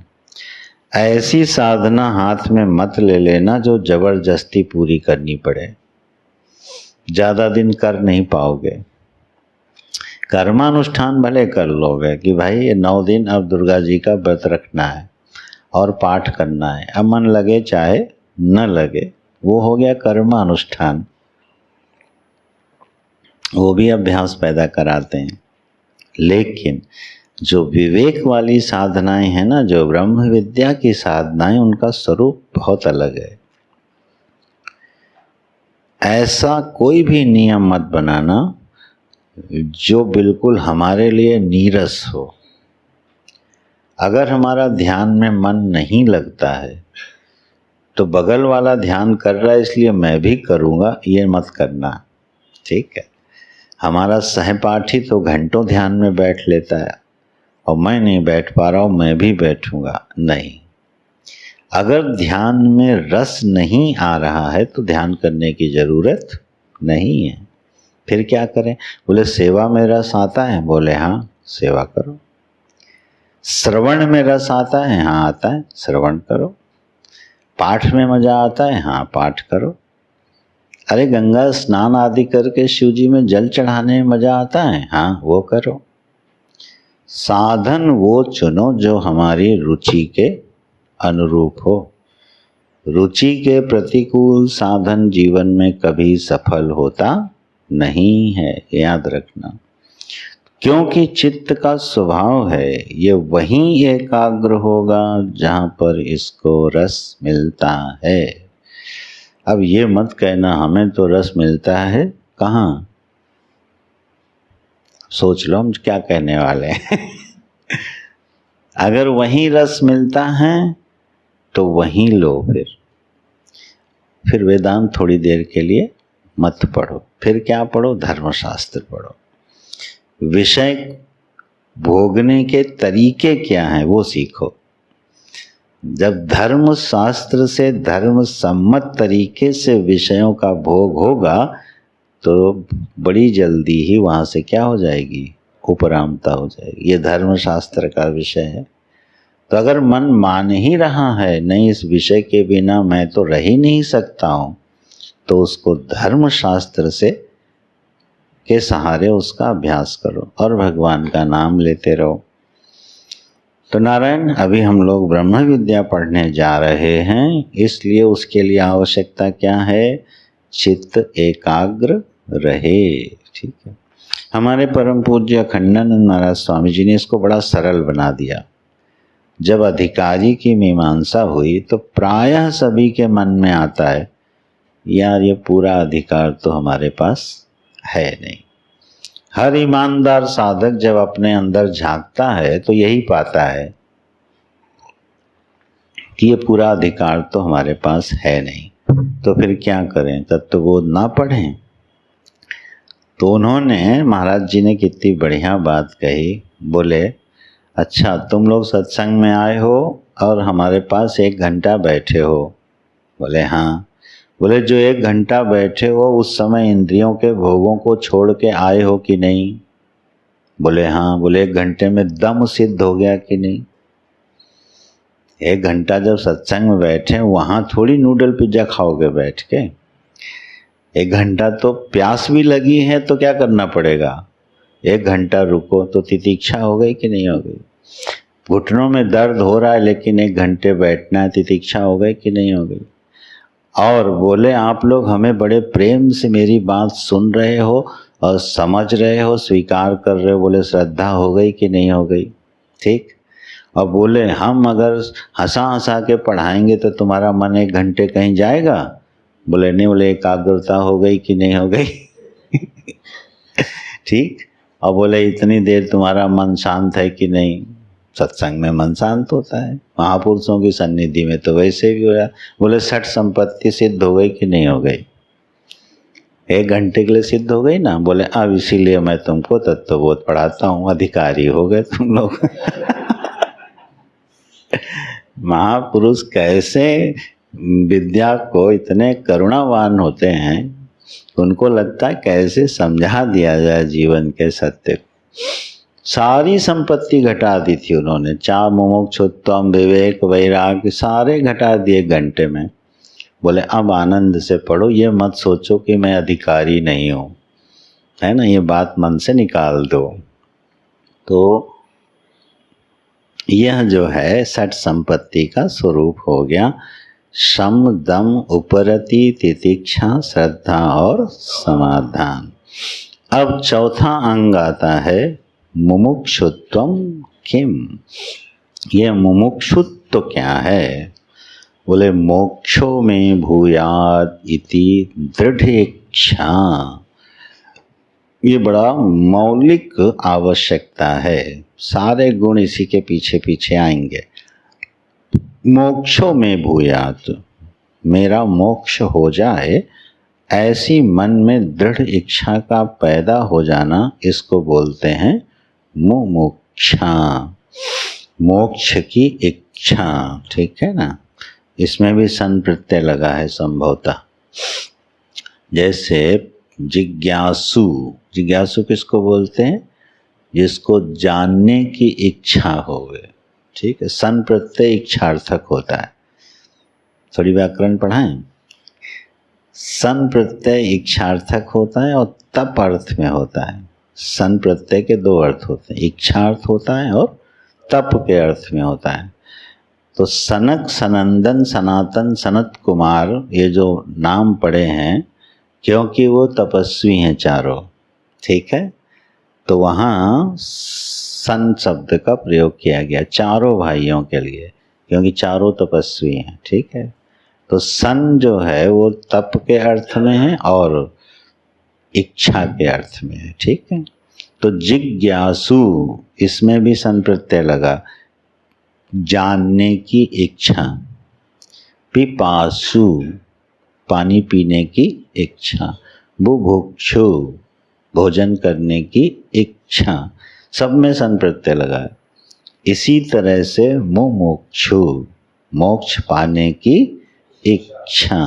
ऐसी साधना हाथ में मत ले लेना जो जबरदस्ती पूरी करनी पड़े, ज़्यादा दिन कर नहीं पाओगे। कर्मानुष्ठान भले कर लोगे कि भाई ये 9 दिन अब दुर्गा जी का व्रत रखना है और पाठ करना है, अब मन लगे चाहे न लगे, वो हो गया कर्मानुष्ठान, वो भी अभ्यास पैदा कराते हैं। लेकिन जो विवेक वाली साधनाएं हैं ना, जो ब्रह्म विद्या की साधनाएं, उनका स्वरूप बहुत अलग है। ऐसा कोई भी नियम मत बनाना जो बिल्कुल हमारे लिए नीरस हो। अगर हमारा ध्यान में मन नहीं लगता है तो बगल वाला ध्यान कर रहा है इसलिए मैं भी करूँगा, ये मत करना। ठीक है, हमारा सहपाठी तो घंटों ध्यान में बैठ लेता है और मैं नहीं बैठ पा रहा हूँ, मैं भी बैठूंगा, नहीं। अगर ध्यान में रस नहीं आ रहा है तो ध्यान करने की जरूरत नहीं है। फिर क्या करें? बोले सेवा में रस आता है, बोले हाँ सेवा करो। श्रवण में रस आता है, हाँ आता है, श्रवण करो। पाठ में मजा आता है, हाँ पाठ करो। अरे गंगा स्नान आदि करके शिव जी में जल चढ़ाने में मजा आता है, हाँ वो करो। साधन वो चुनो जो हमारी रुचि के अनुरूप हो। रुचि के प्रतिकूल साधन जीवन में कभी सफल होता नहीं है, याद रखना। क्योंकि चित्त का स्वभाव है ये वहीं एकाग्र होगा जहाँ पर इसको रस मिलता है। अब ये मत कहना हमें तो रस मिलता है, कहाँ? सोच लो हम क्या कहने वाले हैं अगर वहीं रस मिलता है तो वहीं लो। फिर वेदांत थोड़ी देर के लिए मत पढ़ो, फिर क्या पढ़ो? धर्मशास्त्र पढ़ो। विषय भोगने के तरीके क्या हैं वो सीखो। जब धर्म शास्त्र से धर्म सम्मत तरीके से विषयों का भोग होगा तो बड़ी जल्दी ही वहाँ से क्या हो जाएगी, उपरामता हो जाएगी। ये धर्म शास्त्र का विषय है। तो अगर मन मान ही रहा है नहीं इस विषय के बिना मैं तो रह ही नहीं सकता हूँ, तो उसको धर्म शास्त्र से के सहारे उसका अभ्यास करो और भगवान का नाम लेते रहो। तो नारायण, अभी हम लोग ब्रह्म विद्या पढ़ने जा रहे हैं, इसलिए उसके लिए आवश्यकता क्या है, चित्त एकाग्र रहे। ठीक है। हमारे परम पूज्य अखंडानंद महाराज स्वामी जी ने इसको बड़ा सरल बना दिया। जब अधिकारी की मीमांसा हुई तो प्रायः सभी के मन में आता है, यार ये पूरा अधिकार तो हमारे पास है नहीं। हर ईमानदार साधक जब अपने अंदर झांकता है तो यही पाता है कि ये पूरा अधिकार तो हमारे पास है नहीं। तो फिर क्या करें, तत्वबोध ना पढ़ें? तो उन्होंने, महाराज जी ने कितनी बढ़िया बात कही। बोले अच्छा तुम लोग सत्संग में आए हो और हमारे पास 1 घंटा बैठे हो। बोले हाँ। बोले जो 1 घंटा बैठे हो उस समय इंद्रियों के भोगों को छोड़ के आए हो कि नहीं? बोले हाँ। बोले 1 घंटे में दम सिद्ध हो गया कि नहीं? 1 घंटा जब सत्संग में बैठे वहाँ थोड़ी नूडल पिज्जा खाओगे बैठ के। 1 घंटा तो प्यास भी लगी है तो क्या करना पड़ेगा, 1 घंटा रुको तो तितिक्षा हो गई कि नहीं हो गई? घुटनों में दर्द हो रहा है लेकिन 1 घंटे बैठना है, तितिक्षा हो गई कि नहीं हो गई? और बोले आप लोग हमें बड़े प्रेम से मेरी बात सुन रहे हो और समझ रहे हो, स्वीकार कर रहे हो, बोले श्रद्धा हो गई कि नहीं हो गई? ठीक। और बोले हम अगर हंसा हंसा के पढ़ाएंगे तो तुम्हारा मन 1 घंटे कहीं जाएगा? बोले नहीं। बोले एकाग्रता हो गई कि नहीं हो गई? ठीक। और बोले इतनी देर तुम्हारा मन शांत है कि नहीं? सत्संग में मन शांत होता है, महापुरुषों की सन्निधि में तो वैसे भी हो रहा। बोले 60 संपत्ति सिद्ध हो गई कि नहीं हो गई? 1 घंटे के लिए सिद्ध हो गई ना? बोले अब इसीलिए मैं तुमको तत्वबोध पढ़ाता हूँ, अधिकारी हो गए तुम लोग। महापुरुष कैसे विद्या को इतने करुणावान होते हैं, उनको लगता है कैसे समझा दिया जाए जीवन के सत्य को। सारी संपत्ति घटा दी थी उन्होंने, चार मुमुक्षुत्वम, विवेक, वैराग्य सारे घटा दिए घंटे में। बोले अब आनंद से पढ़ो, ये मत सोचो कि मैं अधिकारी नहीं हूँ, है ना, ये बात मन से निकाल दो। तो यह जो है 60 संपत्ति का स्वरूप हो गया, शम, दम, उपरति, तितिक्षा, श्रद्धा और समाधान। अब चौथा अंग आता है मुमुक्षुत्वम किम। ये मुमुक्षुत्व क्या है? बोले मोक्षो में भूयात इति दृढ़ इच्छा। ये बड़ा मौलिक आवश्यकता है, सारे गुण इसी के पीछे पीछे आएंगे। मोक्षो में भूयात, मेरा मोक्ष हो जाए, ऐसी मन में दृढ़ इच्छा का पैदा हो जाना, इसको बोलते हैं मुमुक्षा, मोक्ष की इच्छा। ठीक है ना? इसमें भी सन प्रत्यय लगा है संभवतः। जैसे जिज्ञासु, जिज्ञासु किसको बोलते हैं? जिसको जानने की इच्छा होवे। ठीक है, सन प्रत्यय इच्छार्थक होता है। थोड़ी व्याकरण पढ़ाएं। सन प्रत्यय इच्छार्थक होता है और तप अर्थ में होता है। सन प्रत्यय के 2 अर्थ होते हैं, इच्छार्थ होता है और तप के अर्थ में होता है। तो सनक, सनंदन, सनातन, सनत कुमार, ये जो नाम पड़े हैं क्योंकि वो तपस्वी हैं चारों। ठीक है, तो वहाँ सन शब्द का प्रयोग किया गया चारों भाइयों के लिए, क्योंकि चारों तपस्वी हैं। ठीक है, तो सन जो है वो तप के अर्थ में है और इच्छा के अर्थ में है। ठीक है, तो जिज्ञासु, इसमें भी सन प्रत्यय लगा, जानने की इच्छा। पिपासु, पानी पीने की इच्छा। बुभुक्षु, भोजन करने की इच्छा। सब में सन प्रत्यय लगा है। इसी तरह से मुमुक्षु, मोक्ष पाने की इच्छा।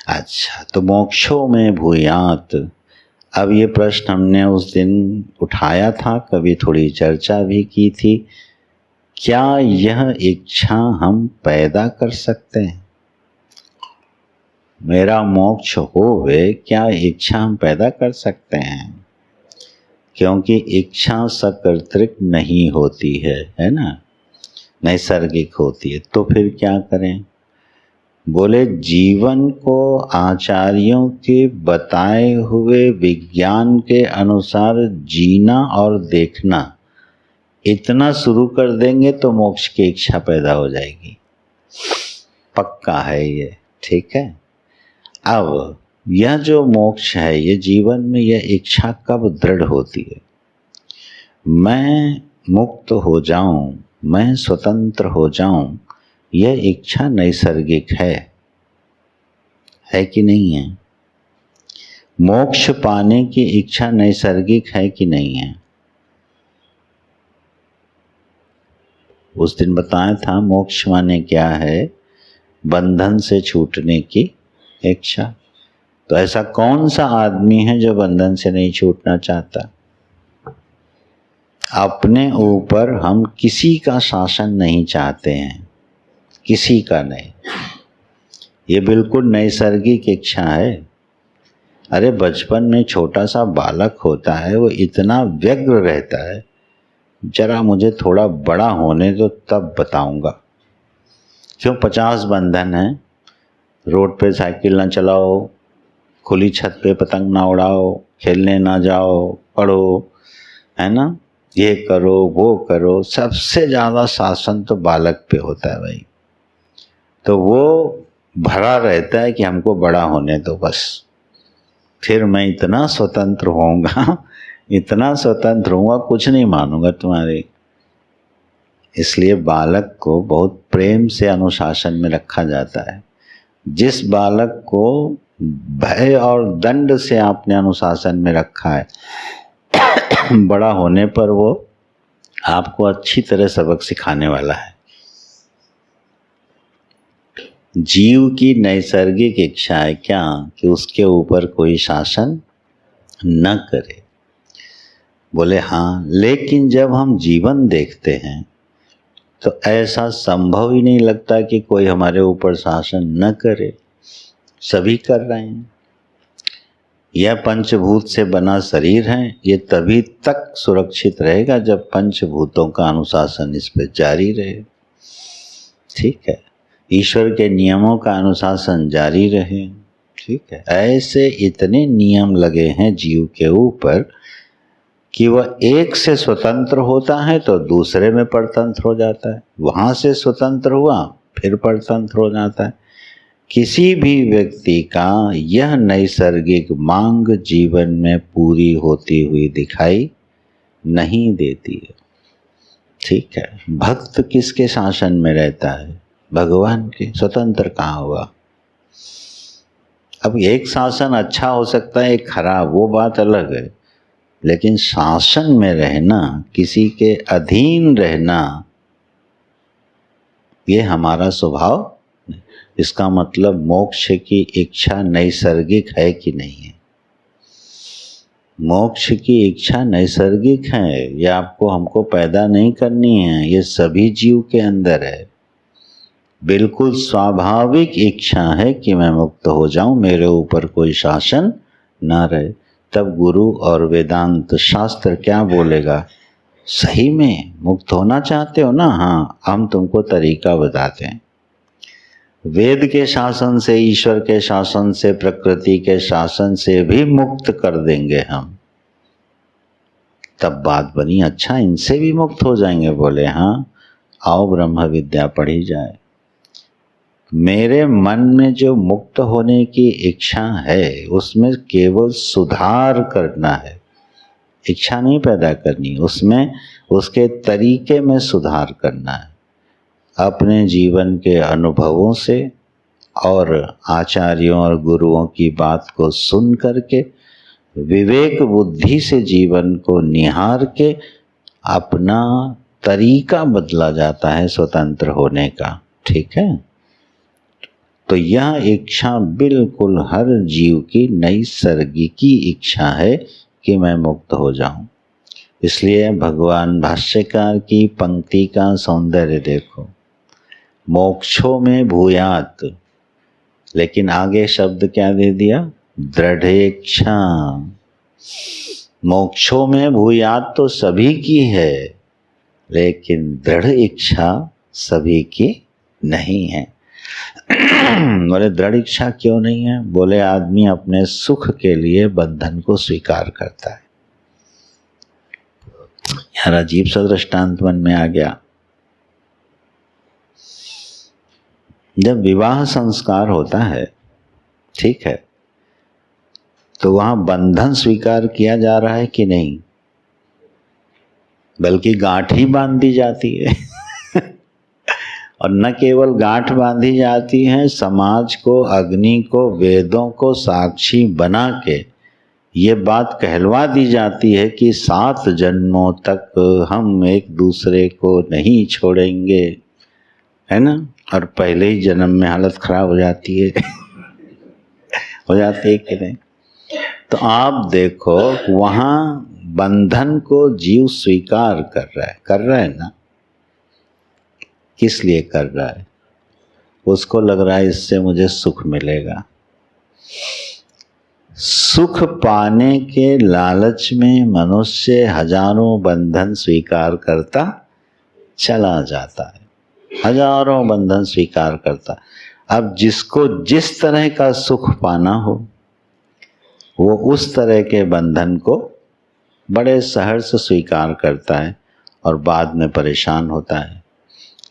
अच्छा, तो मोक्षो में भूयात, अब ये प्रश्न हमने उस दिन उठाया था, कभी थोड़ी चर्चा भी की थी। क्या यह इच्छा हम पैदा कर सकते हैं? मेरा मोक्ष होवे, क्या इच्छा हम पैदा कर सकते हैं? क्योंकि इच्छा सकर्तृक नहीं होती है ना, नैसर्गिक होती है। तो फिर क्या करें? बोले जीवन को आचार्यों के बताए हुए विज्ञान के अनुसार जीना और देखना, इतना शुरू कर देंगे तो मोक्ष की इच्छा पैदा हो जाएगी। पक्का है ये, ठीक है। अब यह जो मोक्ष है, ये जीवन में यह इच्छा कब दृढ़ होती है? मैं मुक्त हो जाऊं, मैं स्वतंत्र हो जाऊं, यह इच्छा नैसर्गिक है कि नहीं है? मोक्ष पाने की इच्छा नैसर्गिक है कि नहीं है? उस दिन बताया था मोक्ष माने क्या है? बंधन से छूटने की इच्छा। तो ऐसा कौन सा आदमी है जो बंधन से नहीं छूटना चाहता? अपने ऊपर हम किसी का शासन नहीं चाहते हैं, किसी का नहीं। ये बिल्कुल नैसर्गिक इच्छा है। अरे बचपन में छोटा सा बालक होता है, वो इतना व्यग्र रहता है, जरा मुझे थोड़ा बड़ा होने दो तब बताऊंगा। क्यों? 50 बंधन है। रोड पे साइकिल ना चलाओ, खुली छत पे पतंग ना उड़ाओ, खेलने ना जाओ, पढ़ो, है ना, ये करो वो करो। सबसे ज़्यादा शासन तो बालक पे होता है भाई। तो वो भरा रहता है कि हमको बड़ा होने दो बस, फिर मैं इतना स्वतंत्र होऊंगा, इतना स्वतंत्र होऊंगा, कुछ नहीं मानूंगा तुम्हारी। इसलिए बालक को बहुत प्रेम से अनुशासन में रखा जाता है। जिस बालक को भय और दंड से आपने अनुशासन में रखा है, बड़ा होने पर वो आपको अच्छी तरह सबक सिखाने वाला है। जीव की नैसर्गिक इच्छा है क्या कि उसके ऊपर कोई शासन न करे? बोले हाँ, लेकिन जब हम जीवन देखते हैं तो ऐसा संभव ही नहीं लगता कि कोई हमारे ऊपर शासन न करे। सभी कर रहे हैं। यह पंचभूत से बना शरीर है, ये तभी तक सुरक्षित रहेगा जब पंचभूतों का अनुशासन इस पर जारी रहे। ठीक है, ईश्वर के नियमों का अनुशासन जारी रहे। ठीक है, ऐसे इतने नियम लगे हैं जीव के ऊपर कि वह एक से स्वतंत्र होता है तो दूसरे में परतंत्र हो जाता है, वहाँ से स्वतंत्र हुआ फिर परतंत्र हो जाता है। किसी भी व्यक्ति का यह नैसर्गिक मांग जीवन में पूरी होती हुई दिखाई नहीं देती है। ठीक है, भक्त किसके शासन में रहता है? भगवान के। स्वतंत्र कहाँ हुआ? अब एक शासन अच्छा हो सकता है, एक खराब, वो बात अलग है, लेकिन शासन में रहना, किसी के अधीन रहना, ये हमारा स्वभाव नहीं। इसका मतलब मोक्ष की इच्छा नैसर्गिक है कि नहीं है? मोक्ष की इच्छा नैसर्गिक है, ये आपको हमको पैदा नहीं करनी है, ये सभी जीव के अंदर है। बिल्कुल स्वाभाविक इच्छा है कि मैं मुक्त हो जाऊं, मेरे ऊपर कोई शासन ना रहे। तब गुरु और वेदांत शास्त्र क्या बोलेगा? सही में मुक्त होना चाहते हो ना? हाँ, हम तुमको तरीका बताते हैं। वेद के शासन से, ईश्वर के शासन से, प्रकृति के शासन से भी मुक्त कर देंगे हम। तब बात बनी, अच्छा इनसे भी मुक्त हो जाएंगे? बोले हाँ, आओ ब्रह्म विद्या पढ़ी जाए। मेरे मन में जो मुक्त होने की इच्छा है, उसमें केवल सुधार करना है, इच्छा नहीं पैदा करनी, उसमें उसके तरीके में सुधार करना है। अपने जीवन के अनुभवों से और आचार्यों और गुरुओं की बात को सुन करके, विवेक बुद्धि से जीवन को निहार के अपना तरीका बदला जाता है स्वतंत्र होने का। ठीक है। तो यह इच्छा बिल्कुल हर जीव की नैसर्गिकी इच्छा है कि मैं मुक्त हो जाऊं। इसलिए भगवान भाष्यकार की पंक्ति का सौंदर्य देखो, मोक्षों में भूयात, लेकिन आगे शब्द क्या दे दिया, दृढ़ेच्छा। मोक्षों में भूयात तो सभी की है, लेकिन दृढ़ इच्छा सभी की नहीं है। बोले दृढ़ इच्छा क्यों नहीं है? बोले आदमी अपने सुख के लिए बंधन को स्वीकार करता है। यार अजीब सा दृष्टांत मन में आ गया। जब विवाह संस्कार होता है, ठीक है, तो वहां बंधन स्वीकार किया जा रहा है कि नहीं? बल्कि गांठ ही बांध दी जाती है। और न केवल गांठ बांधी जाती है, समाज को, अग्नि को, वेदों को साक्षी बना के ये बात कहलवा दी जाती है कि 7 जन्मों तक हम एक दूसरे को नहीं छोड़ेंगे, है ना। और पहले ही जन्म में हालत खराब हो जाती है। हो जाती है कि नहीं? तो आप देखो वहां बंधन को जीव स्वीकार कर रहा है ना। किस लिए कर रहा है? उसको लग रहा है इससे मुझे सुख मिलेगा। सुख पाने के लालच में मनुष्य हजारों बंधन स्वीकार करता चला जाता है, हजारों बंधन स्वीकार करता। अब जिसको जिस तरह का सुख पाना हो, वो उस तरह के बंधन को बड़े सहर्ष स्वीकार करता है और बाद में परेशान होता है,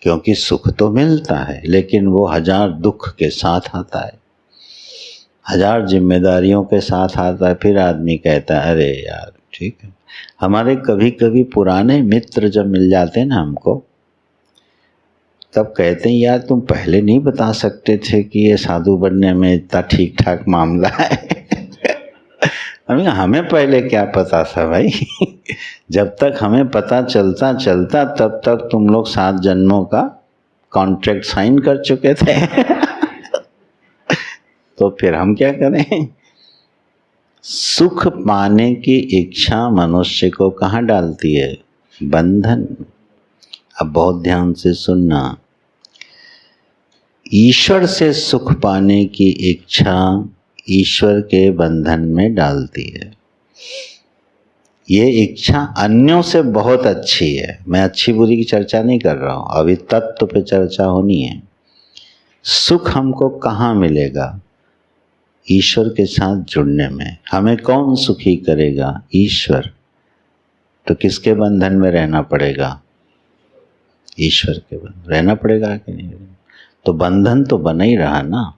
क्योंकि सुख तो मिलता है लेकिन वो 1000 दुख के साथ आता है, 1000 जिम्मेदारियों के साथ आता है। फिर आदमी कहता है अरे यार ठीक है। हमारे कभी कभी पुराने मित्र जब मिल जाते हैं ना हमको, तब कहते हैं यार तुम पहले नहीं बता सकते थे कि ये साधु बनने में इतना ठीक ठाक मामला है। हमें पहले क्या पता था भाई। जब तक हमें पता चलता तब तक तुम लोग 7 जन्मों का कॉन्ट्रैक्ट साइन कर चुके थे। तो फिर हम क्या करें? सुख पाने की इच्छा मनुष्य को कहाँ डालती है? बंधन। अब बहुत ध्यान से सुनना, ईश्वर से सुख पाने की इच्छा ईश्वर के बंधन में डालती है। ये इच्छा अन्यों से बहुत अच्छी है। मैं अच्छी बुरी की चर्चा नहीं कर रहा हूं, अभी तत्व पे चर्चा होनी है। सुख हमको कहाँ मिलेगा? ईश्वर के साथ जुड़ने में। हमें कौन सुखी करेगा? ईश्वर। तो किसके बंधन में रहना पड़ेगा? ईश्वर के बंधन रहना पड़ेगा कि नहीं? तो बंधन तो बना ही रहा ना।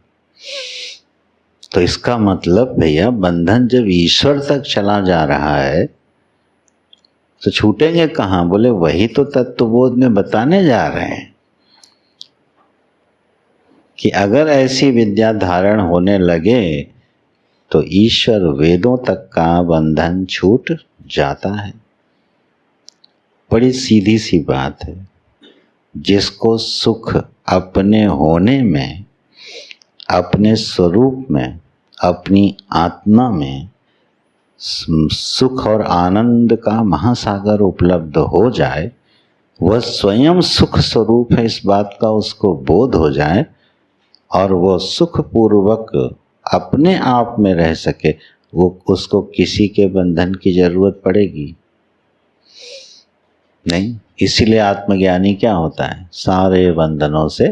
तो इसका मतलब भैया बंधन जब ईश्वर तक चला जा रहा है तो छूटेंगे कहाँ? बोले वही तो तत्वबोध में बताने जा रहे हैं कि अगर ऐसी विद्या धारण होने लगे तो ईश्वर वेदों तक का बंधन छूट जाता है। बड़ी सीधी सी बात है। जिसको सुख अपने होने में, अपने स्वरूप में, अपनी आत्मा में सुख और आनंद का महासागर उपलब्ध हो जाए, वह स्वयं सुख स्वरूप है इस बात का उसको बोध हो जाए और वो सुख पूर्वक अपने आप में रह सके, वो उसको किसी के बंधन की जरूरत पड़ेगी नहीं। इसीलिए आत्मज्ञानी क्या होता है? सारे बंधनों से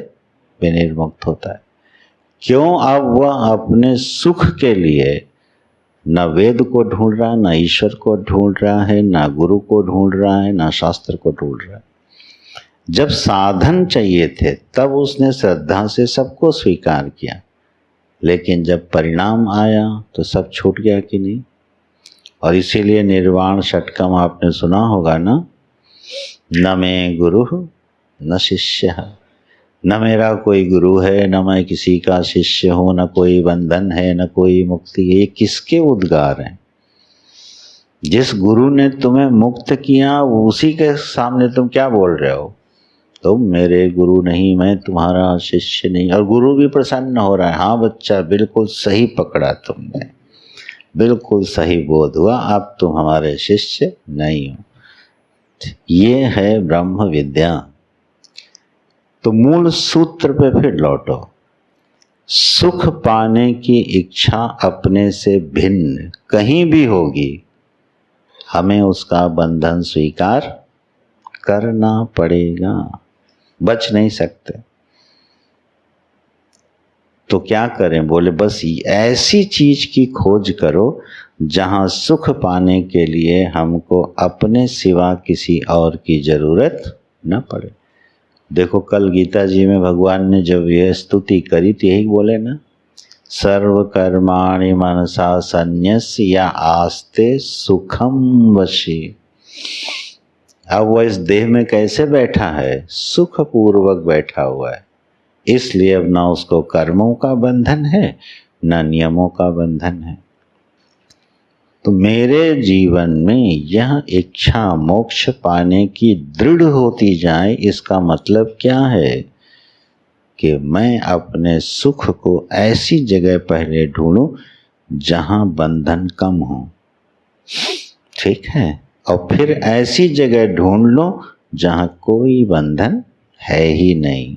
विनिर्मुक्त होता है। क्यों? अब वह अपने सुख के लिए न वेद को ढूंढ रहा, न ईश्वर को ढूंढ रहा है, न गुरु को ढूंढ रहा है, न शास्त्र को ढूंढ रहा है। जब साधन चाहिए थे तब उसने श्रद्धा से सबको स्वीकार किया, लेकिन जब परिणाम आया तो सब छूट गया कि नहीं? और इसीलिए निर्वाण षटकम आपने सुना होगा ना, न मैं गुरु न शिष्य, न मेरा कोई गुरु है, न मैं किसी का शिष्य हूँ, न कोई बंधन है, न कोई मुक्ति है। ये किसके उद्गार हैं? जिस गुरु ने तुम्हें मुक्त किया उसी के सामने तुम क्या बोल रहे हो? तुम मेरे गुरु नहीं, मैं तुम्हारा शिष्य नहीं। और गुरु भी प्रसन्न हो रहा है, हाँ बच्चा बिल्कुल सही पकड़ा तुमने, बिल्कुल सही बोध हुआ, अब तुम हमारे शिष्य नहीं हो। ये है ब्रह्म विद्या। तो मूल सूत्र पे फिर लौटो। सुख पाने की इच्छा अपने से भिन्न कहीं भी होगी, हमें उसका बंधन स्वीकार करना पड़ेगा, बच नहीं सकते। तो क्या करें? बोले बस ऐसी चीज की खोज करो जहां सुख पाने के लिए हमको अपने सिवा किसी और की जरूरत न पड़े। देखो कल गीता जी में भगवान ने जब यह स्तुति करी तो यही बोले ना, सर्व कर्माणि मनसा संन्यस्य या आस्ते सुखम वशी। अब वह इस देह में कैसे बैठा है? सुख पूर्वक बैठा हुआ है। इसलिए अब ना उसको कर्मों का बंधन है, ना नियमों का बंधन है। तो मेरे जीवन में यह इच्छा मोक्ष पाने की दृढ़ होती जाए, इसका मतलब क्या है कि मैं अपने सुख को ऐसी जगह पहले ढूंढूं जहां बंधन कम हो, ठीक है, और फिर ऐसी जगह ढूंढ लो जहां कोई बंधन है ही नहीं।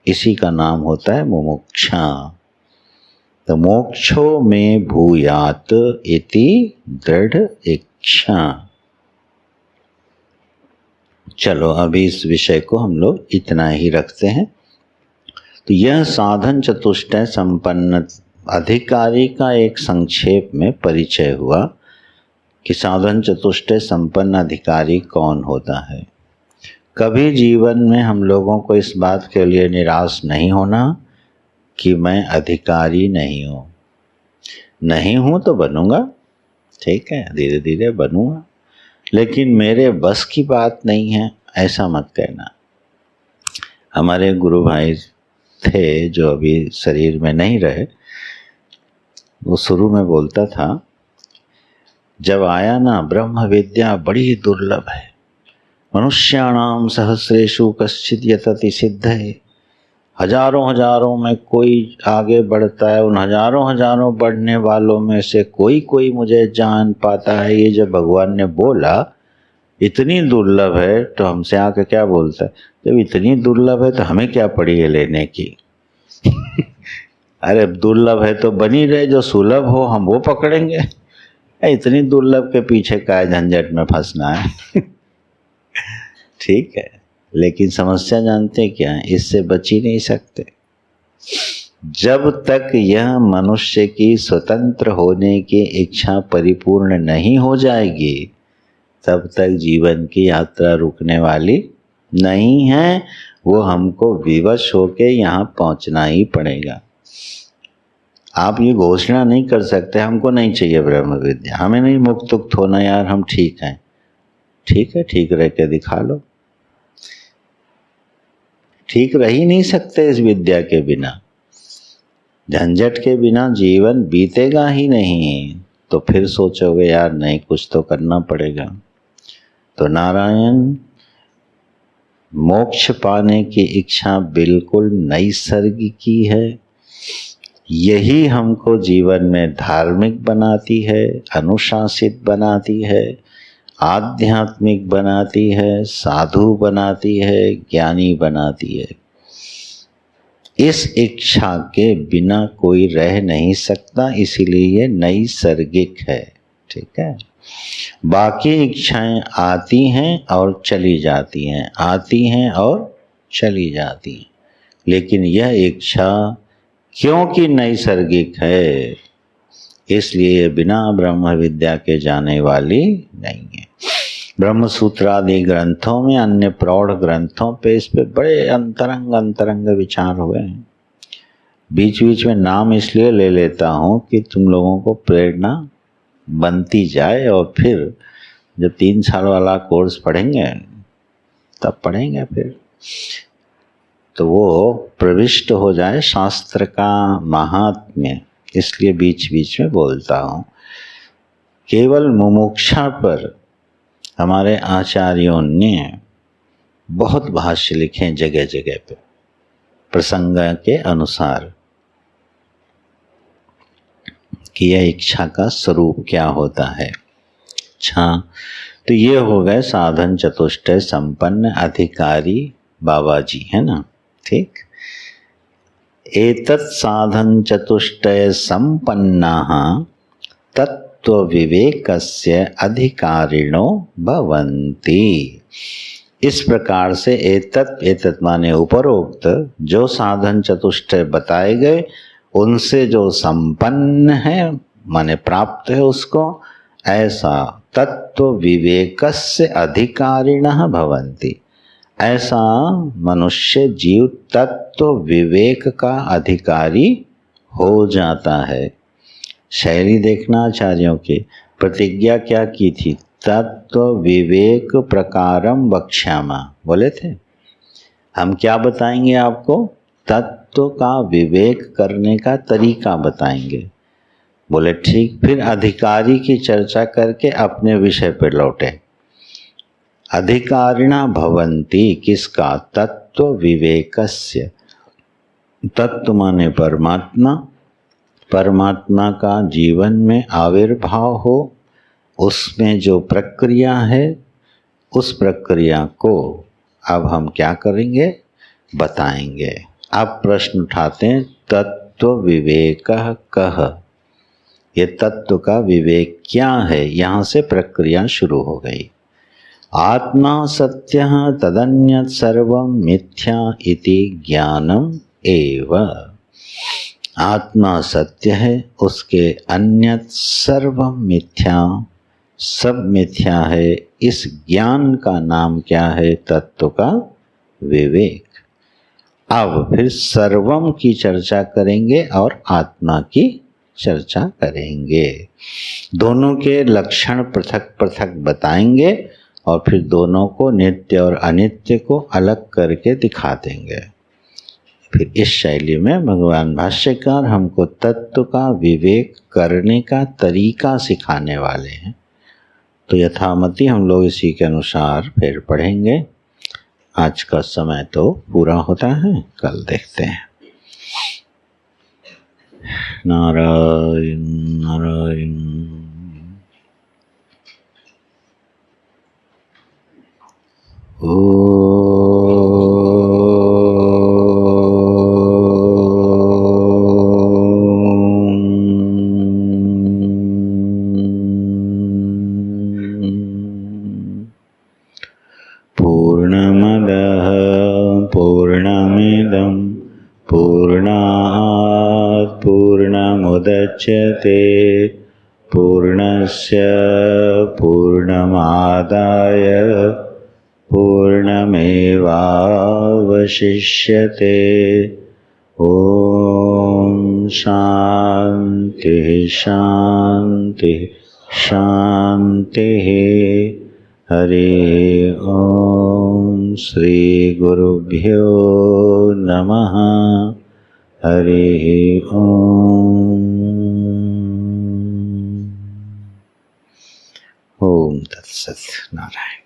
इसी का नाम होता है मुमुक्षा। तो मोक्षो में भूयात इति दृढ़ इच्छा। चलो अभी इस विषय को हम लोग इतना ही रखते हैं। तो यह साधन चतुष्टय संपन्न अधिकारी का एक संक्षेप में परिचय हुआ कि साधन चतुष्टय संपन्न अधिकारी कौन होता है। कभी जीवन में हम लोगों को इस बात के लिए निराश नहीं होना कि मैं अधिकारी नहीं हूँ। नहीं हूँ तो बनूंगा, ठीक है, धीरे धीरे बनूंगा, लेकिन मेरे बस की बात नहीं है ऐसा मत कहना। हमारे गुरु भाई थे जो अभी शरीर में नहीं रहे, वो शुरू में बोलता था जब आया ना, ब्रह्म विद्या बड़ी दुर्लभ है, मनुष्याणाम सहस्रेषु कश्चित् यतति सिद्धये। हजारों हजारों में कोई आगे बढ़ता है, उन हजारों हजारों बढ़ने वालों में से कोई कोई मुझे जान पाता है। ये जब भगवान ने बोला इतनी दुर्लभ है, तो हमसे आके क्या बोलता है, जब इतनी दुर्लभ है तो हमें क्या पड़ी है लेने की। अरे दुर्लभ है तो बनी रहे, जो सुलभ हो हम वो पकड़ेंगे। इतनी दुर्लभ के पीछे काय झंझट में फंसना है। ठीक है, लेकिन समस्या जानते क्या है, इससे बच ही नहीं सकते। जब तक यह मनुष्य की स्वतंत्र होने की इच्छा परिपूर्ण नहीं हो जाएगी, तब तक जीवन की यात्रा रुकने वाली नहीं है। वो हमको विवश होके यहाँ पहुँचना ही पड़ेगा। आप ये घोषणा नहीं कर सकते हमको नहीं चाहिए ब्रह्म विद्या, हमें नहीं मुक्त उक्त होना यार, हम ठीक हैं। ठीक है, ठीक रह के दिखा लो। ठीक रह ही नहीं सकते इस विद्या के बिना, झंझट के बिना जीवन बीतेगा ही नहीं। तो फिर सोचोगे यार नहीं, कुछ तो करना पड़ेगा। तो नारायण, मोक्ष पाने की इच्छा बिल्कुल नैसर्गिकी है। यही हमको जीवन में धार्मिक बनाती है, अनुशासित बनाती है, आध्यात्मिक बनाती है, साधु बनाती है, ज्ञानी बनाती है। इस इच्छा के बिना कोई रह नहीं सकता, इसीलिए ये नैसर्गिक है, ठीक है। बाकी इच्छाएं आती हैं और चली जाती हैं, आती हैं और चली जाती हैं, लेकिन यह इच्छा क्योंकि नैसर्गिक है, इसलिए बिना ब्रह्म विद्या के जाने वाली नहीं है। ब्रह्म सूत्र आदि ग्रंथों में, अन्य प्रौढ़ ग्रंथों पे इस पे बड़े अंतरंग अंतरंग विचार हुए हैं। बीच बीच में नाम इसलिए ले लेता हूँ कि तुम लोगों को प्रेरणा बनती जाए, और फिर जब 3 साल वाला कोर्स पढ़ेंगे तब पढ़ेंगे फिर, तो वो प्रविष्ट हो जाए शास्त्र का महात्म्य। इसलिए बीच बीच में बोलता हूँ। केवल मुमुक्षा पर हमारे आचार्यों ने बहुत भाष्य लिखे हैं जगह जगह पे प्रसंग के अनुसार कि यह इच्छा का स्वरूप क्या होता है। अच्छा, तो ये हो गए साधन चतुष्टय संपन्न अधिकारी बाबा जी, है ना। ठीक, एतत् साधन चतुष्टय संपन्नाः तत्व विवेकस्य अधिकारिणो भवन्ति। इस प्रकार से एतत् माने उपरोक्त जो साधन चतुष्टय बताए गए उनसे जो संपन्न है माने प्राप्त है उसको, ऐसा तत्व विवेकस्य अधिकारिणः भवन्ति, ऐसा मनुष्य जीव तत्व विवेक का अधिकारी हो जाता है। शैली देखना आचार्यों की, प्रतिज्ञा क्या की थी, तत्व विवेक प्रकारम वक्ष्यामा, बोले थे हम क्या बताएंगे आपको, तत्व का विवेक करने का तरीका बताएंगे। बोले ठीक, फिर अधिकारी की चर्चा करके अपने विषय पर लौटे। अधिकारिणा भवन्ति किसका, तत्व विवेकस्य। तत्व माने परमात्मा, परमात्मा का जीवन में आविर्भाव हो, उसमें जो प्रक्रिया है उस प्रक्रिया को अब हम क्या करेंगे, बताएंगे। अब प्रश्न उठाते हैं, तत्व विवेक कह, ये तत्व का विवेक क्या है, यहाँ से प्रक्रिया शुरू हो गई। आत्मा सत्यः तदन्यत् सर्वं मिथ्या इति ज्ञानम एव। आत्मा सत्य है, उसके अन्यत सर्वं मिथ्या, सब मिथ्या है। इस ज्ञान का नाम क्या है, तत्व का विवेक। अब फिर सर्वम की चर्चा करेंगे और आत्मा की चर्चा करेंगे। दोनों के लक्षण पृथक पृथक बताएंगे और फिर दोनों को, नित्य और अनित्य को अलग करके दिखा देंगे। फिर इस शैली में भगवान भाष्यकार हमको तत्व का विवेक करने का तरीका सिखाने वाले हैं। तो यथामति हम लोग इसी के अनुसार फिर पढ़ेंगे। आज का समय तो पूरा होता है, कल देखते हैं। नारायण नारायण। पूर्णमदः पूर्णमिदं पूर्णात् पूर्णमुदच्यते पूर्णस्य पूर्णमादाय पूर्णमेवावशिष्यते। ॐ शान्तिः शान्तिः शान्तिः। हरि ओम श्री गुरुभ्यो नमः। हरि ओम तत्सत्। नारायण।